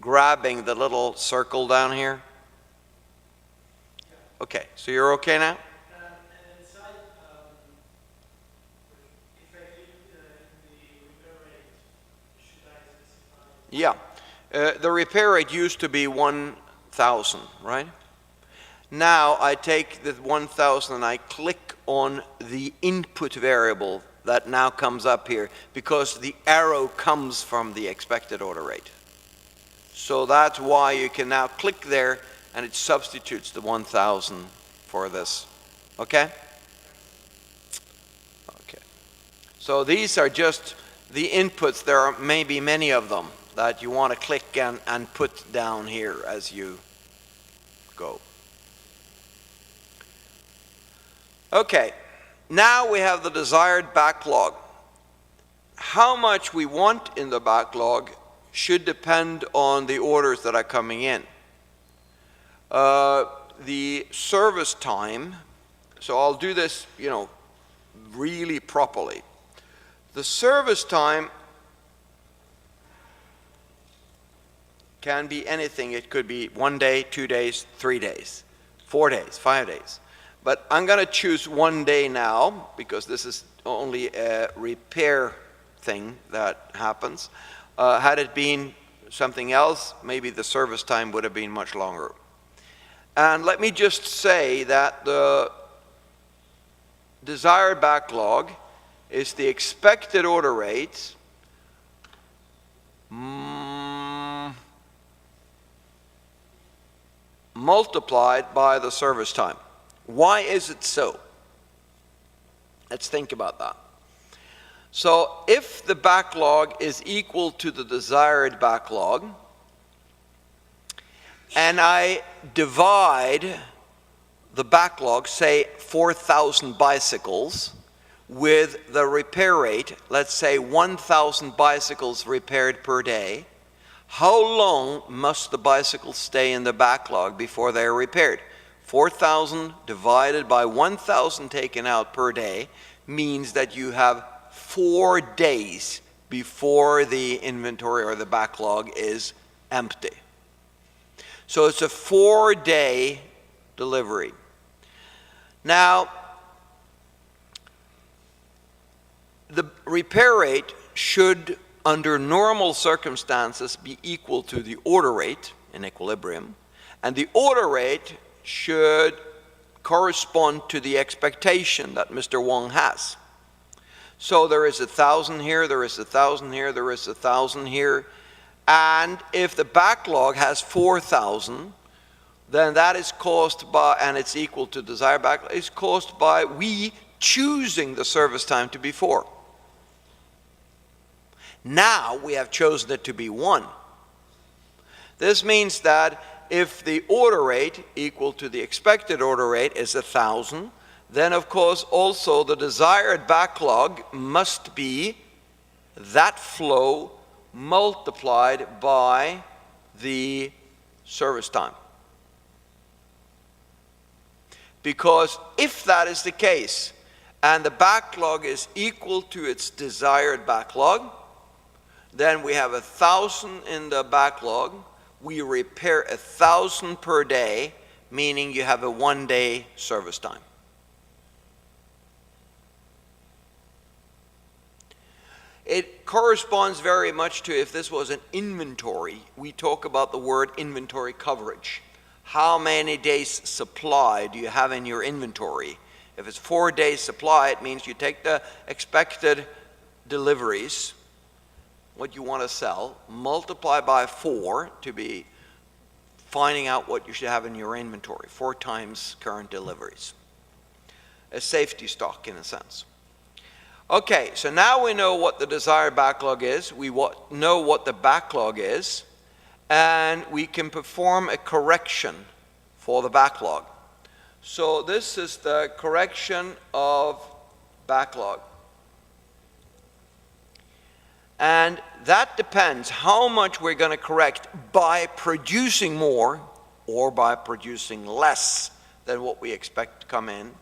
grabbing the little circle down here. Okay, so you're okay now? And inside, if I leave the repair rate, should I specify? Yeah. The repair rate used to be 1,000, right? Now I take the 1,000 and I click on the input variable that now comes up here, because the arrow comes from the expected order rate. So that's why you can now click there and it substitutes the 1,000 for this. Okay? Okay. So these are just the inputs. There are maybe many of them that you want to click and put down here as you go. Okay, now we have the desired backlog. How much we want in the backlog should depend on the orders that are coming in. The service time, so I'll do this, really properly. The service time can be anything. It could be 1 day, 2 days, 3 days, 4 days, 5 days. But I'm going to choose 1 day now, because this is only a repair thing that happens. Had it been something else, maybe the service time would have been much longer. And let me just say that the desired backlog is the expected order rate multiplied by the service time. Why is it so? Let's think about that. So if the backlog is equal to the desired backlog, and I divide the backlog, say 4,000 bicycles, with the repair rate, let's say 1,000 bicycles repaired per day, how long must the bicycles stay in the backlog before they are repaired? 4,000 divided by 1,000 taken out per day means that you have 4 days before the inventory or the backlog is empty. So it's a 4-day delivery. Now, the repair rate should, under normal circumstances, be equal to the order rate in equilibrium, and the order rate should correspond to the expectation that Mr. Wong has. So there is 1,000 here, there is 1,000 here, there is 1,000 here, and if the backlog has 4,000, then that is caused by, and it's equal to desired backlog, is caused by we choosing the service time to be 4. Now we have chosen it to be 1. This means that if the order rate equal to the expected order rate is 1,000, then of course also the desired backlog must be that flow multiplied by the service time. Because if that is the case, and the backlog is equal to its desired backlog, then we have 1,000 in the backlog. We repair 1,000 per day, meaning you have a 1-day service time. It corresponds very much to if this was an inventory. We talk about the word inventory coverage. How many days supply do you have in your inventory? If it's 4 days supply, it means you take the expected deliveries, what you want to sell, multiply by 4 to be finding out what you should have in your inventory, 4 times current deliveries. A safety stock in a sense. Okay, so now we know what the desired backlog is, we know what the backlog is, and we can perform a correction for the backlog. So this is the correction of backlog. And that depends how much we're going to correct by producing more or by producing less than what we expect to come in.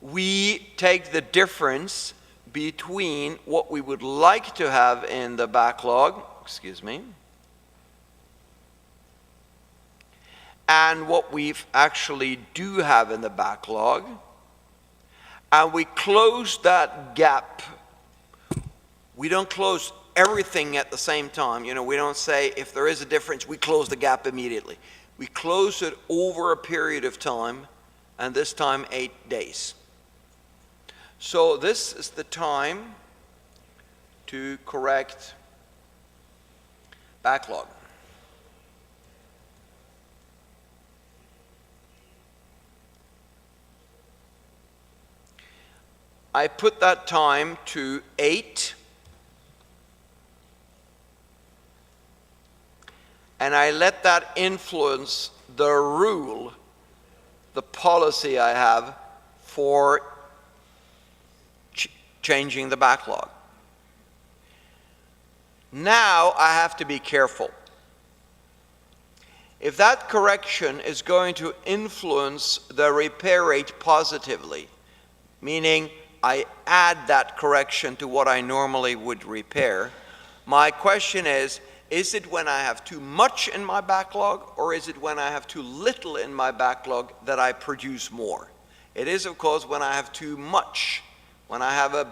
We take the difference between what we would like to have in the backlog, and what we actually do have in the backlog, and we close that gap. We don't close everything at the same time. You know, we don't say if there is a difference, we close the gap immediately. We close it over a period of time, and this time 8 days. So this is the time to correct backlog. I put that time to 8, and I let that influence the rule, the policy I have for changing the backlog. Now I have to be careful. If that correction is going to influence the repair rate positively, meaning I add that correction to what I normally would repair, my question is it when I have too much in my backlog, or is it when I have too little in my backlog that I produce more? It is, of course, when I have too much, when I have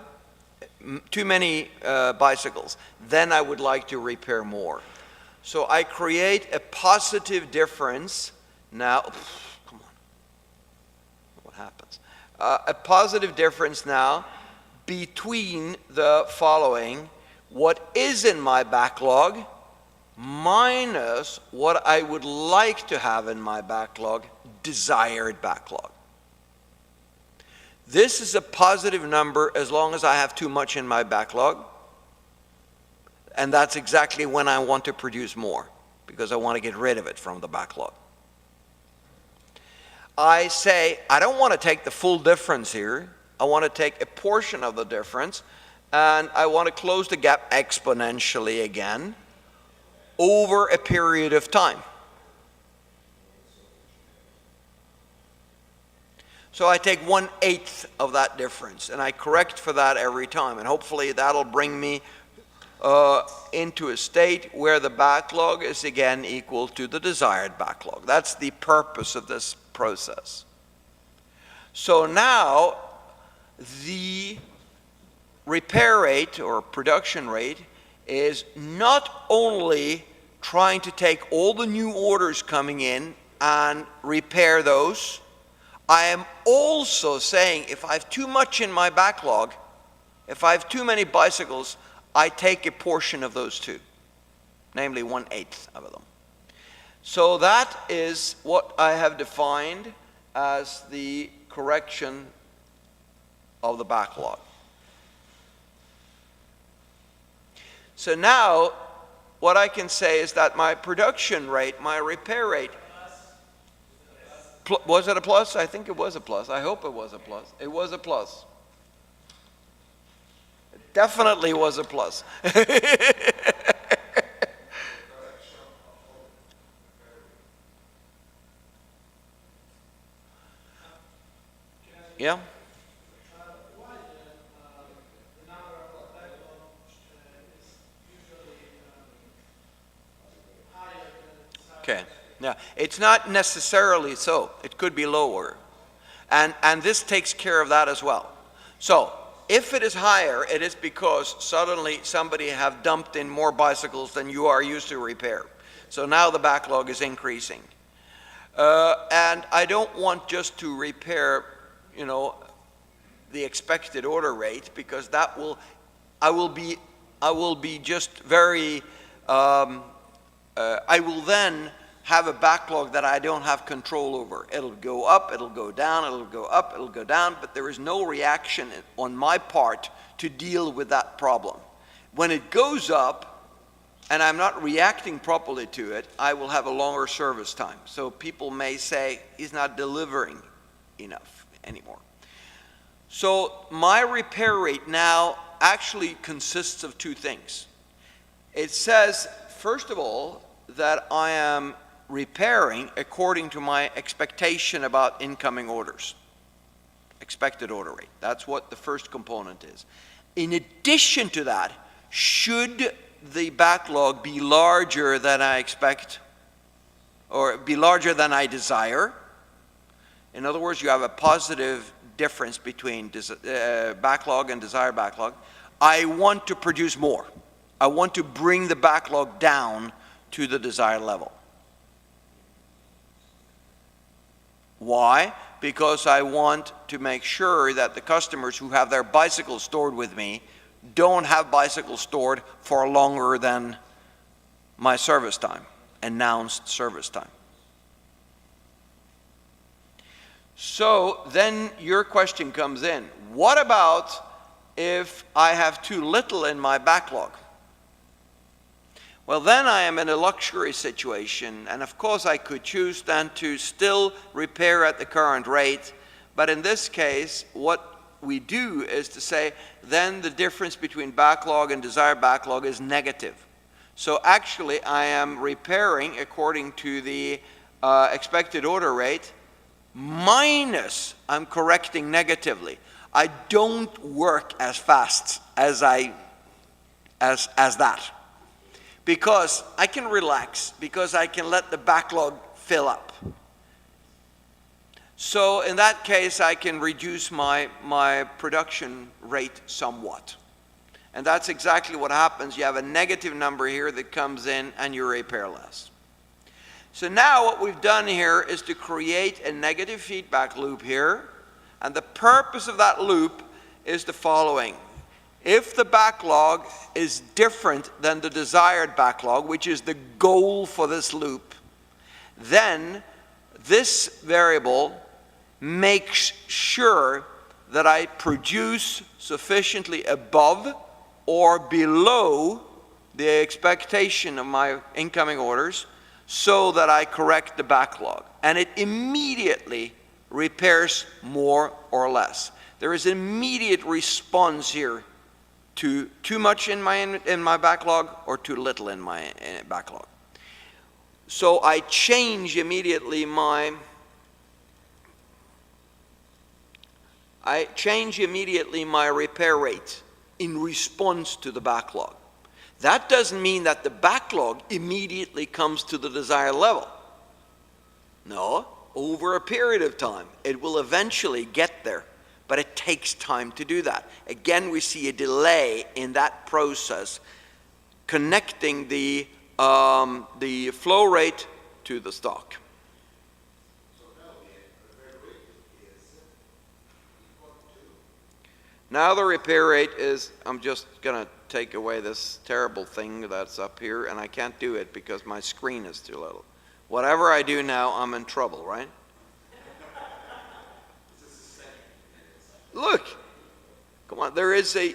too many bicycles, then I would like to repair more. So I create a positive difference now. Come on. What happens? A positive difference now between the following: what is in my backlog minus what I would like to have in my backlog, desired backlog. This is a positive number as long as I have too much in my backlog, and that's exactly when I want to produce more, because I want to get rid of it from the backlog. I say, I don't want to take the full difference here. I want to take a portion of the difference, and I want to close the gap exponentially again over a period of time. So I take 1/8 of that difference, and I correct for that every time, and hopefully that'll bring me into a state where the backlog is again equal to the desired backlog. That's the purpose of this process. So now the repair rate or production rate is not only trying to take all the new orders coming in and repair those. I am also saying if I have too much in my backlog, if I have too many bicycles, I take a portion of those too, namely 1/8 of them. So that is what I have defined as the correction of the backlog. So now what I can say is that my production rate, my repair rate, was it a plus? I think it was a plus. I hope it was a plus. It was a plus. It definitely was a plus. Yeah? Okay. Yeah, it's not necessarily so. It could be lower. And this takes care of that as well. So, if it is higher, it is because suddenly somebody have dumped in more bicycles than you are used to repair. So now the backlog is increasing. And I don't want just to repair, you know, the expected order rate, because that will, I will be just very, I will then have a backlog that I don't have control over. It'll go up, it'll go down, it'll go up, it'll go down, but there is no reaction on my part to deal with that problem. When it goes up, and I'm not reacting properly to it, I will have a longer service time. So people may say, he's not delivering enough anymore. So my repair rate now actually consists of two things. It says, first of all, that I am repairing according to my expectation about incoming orders. Expected order rate. That's what the first component is. In addition to that, should the backlog be larger than I expect, or be larger than I desire? In other words, you have a positive difference between backlog and desired backlog. I want to produce more. I want to bring the backlog down to the desired level. Why? Because I want to make sure that the customers who have their bicycles stored with me don't have bicycles stored for longer than my service time, announced service time. So then your question comes in. What about if I have too little in my backlog? Well, then I am in a luxury situation, and of course I could choose then to still repair at the current rate, but in this case, what we do is to say, then the difference between backlog and desired backlog is negative. So actually I am repairing according to the expected order rate, minus I'm correcting negatively. I don't work as fast as that. Because I can relax, because I can let the backlog fill up. So in that case, I can reduce my production rate somewhat. And that's exactly what happens. You have a negative number here that comes in and you repair less. So now what we've done here is to create a negative feedback loop here. And the purpose of that loop is the following. If the backlog is different than the desired backlog, which is the goal for this loop, then this variable makes sure that I produce sufficiently above or below the expectation of my incoming orders so that I correct the backlog. And it immediately repairs more or less. There is immediate response here to too much in my backlog or too little in my backlog. So I change immediately my repair rate in response to the backlog. That doesn't mean that the backlog immediately comes to the desired level. No, over a period of time, it will eventually get there. But it takes time to do that. Again, we see a delay in that process, connecting the flow rate to the stock. Now the repair rate is, I'm just going to take away this terrible thing that's up here, and I can't do it because my screen is too little. Whatever I do now, I'm in trouble, right? Look, come on, there is a,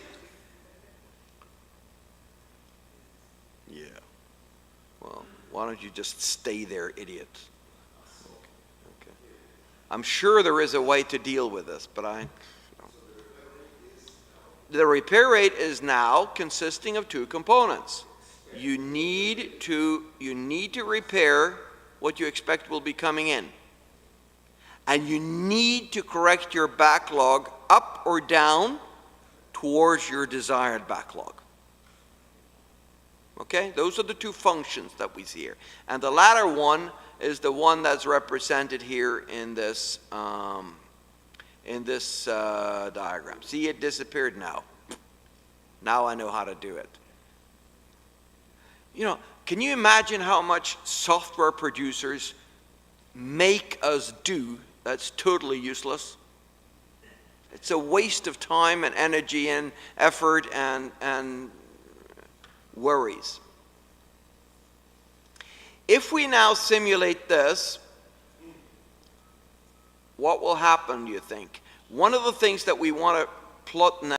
yeah, Why don't you just stay there, idiot? Okay. I'm sure there is a way to deal with this, but the repair rate is now consisting of two components. You need to repair what you expect will be coming in. And you need to correct your backlog up or down towards your desired backlog. Okay? Those are the two functions that we see here. And the latter one is the one that's represented here in this diagram. See, it disappeared now. Now I know how to do it. You know, can you imagine how much software producers make us do that's totally useless? It's a waste of time and energy and effort and worries. If we now simulate this, what will happen, do you think? One of the things that we want to plot now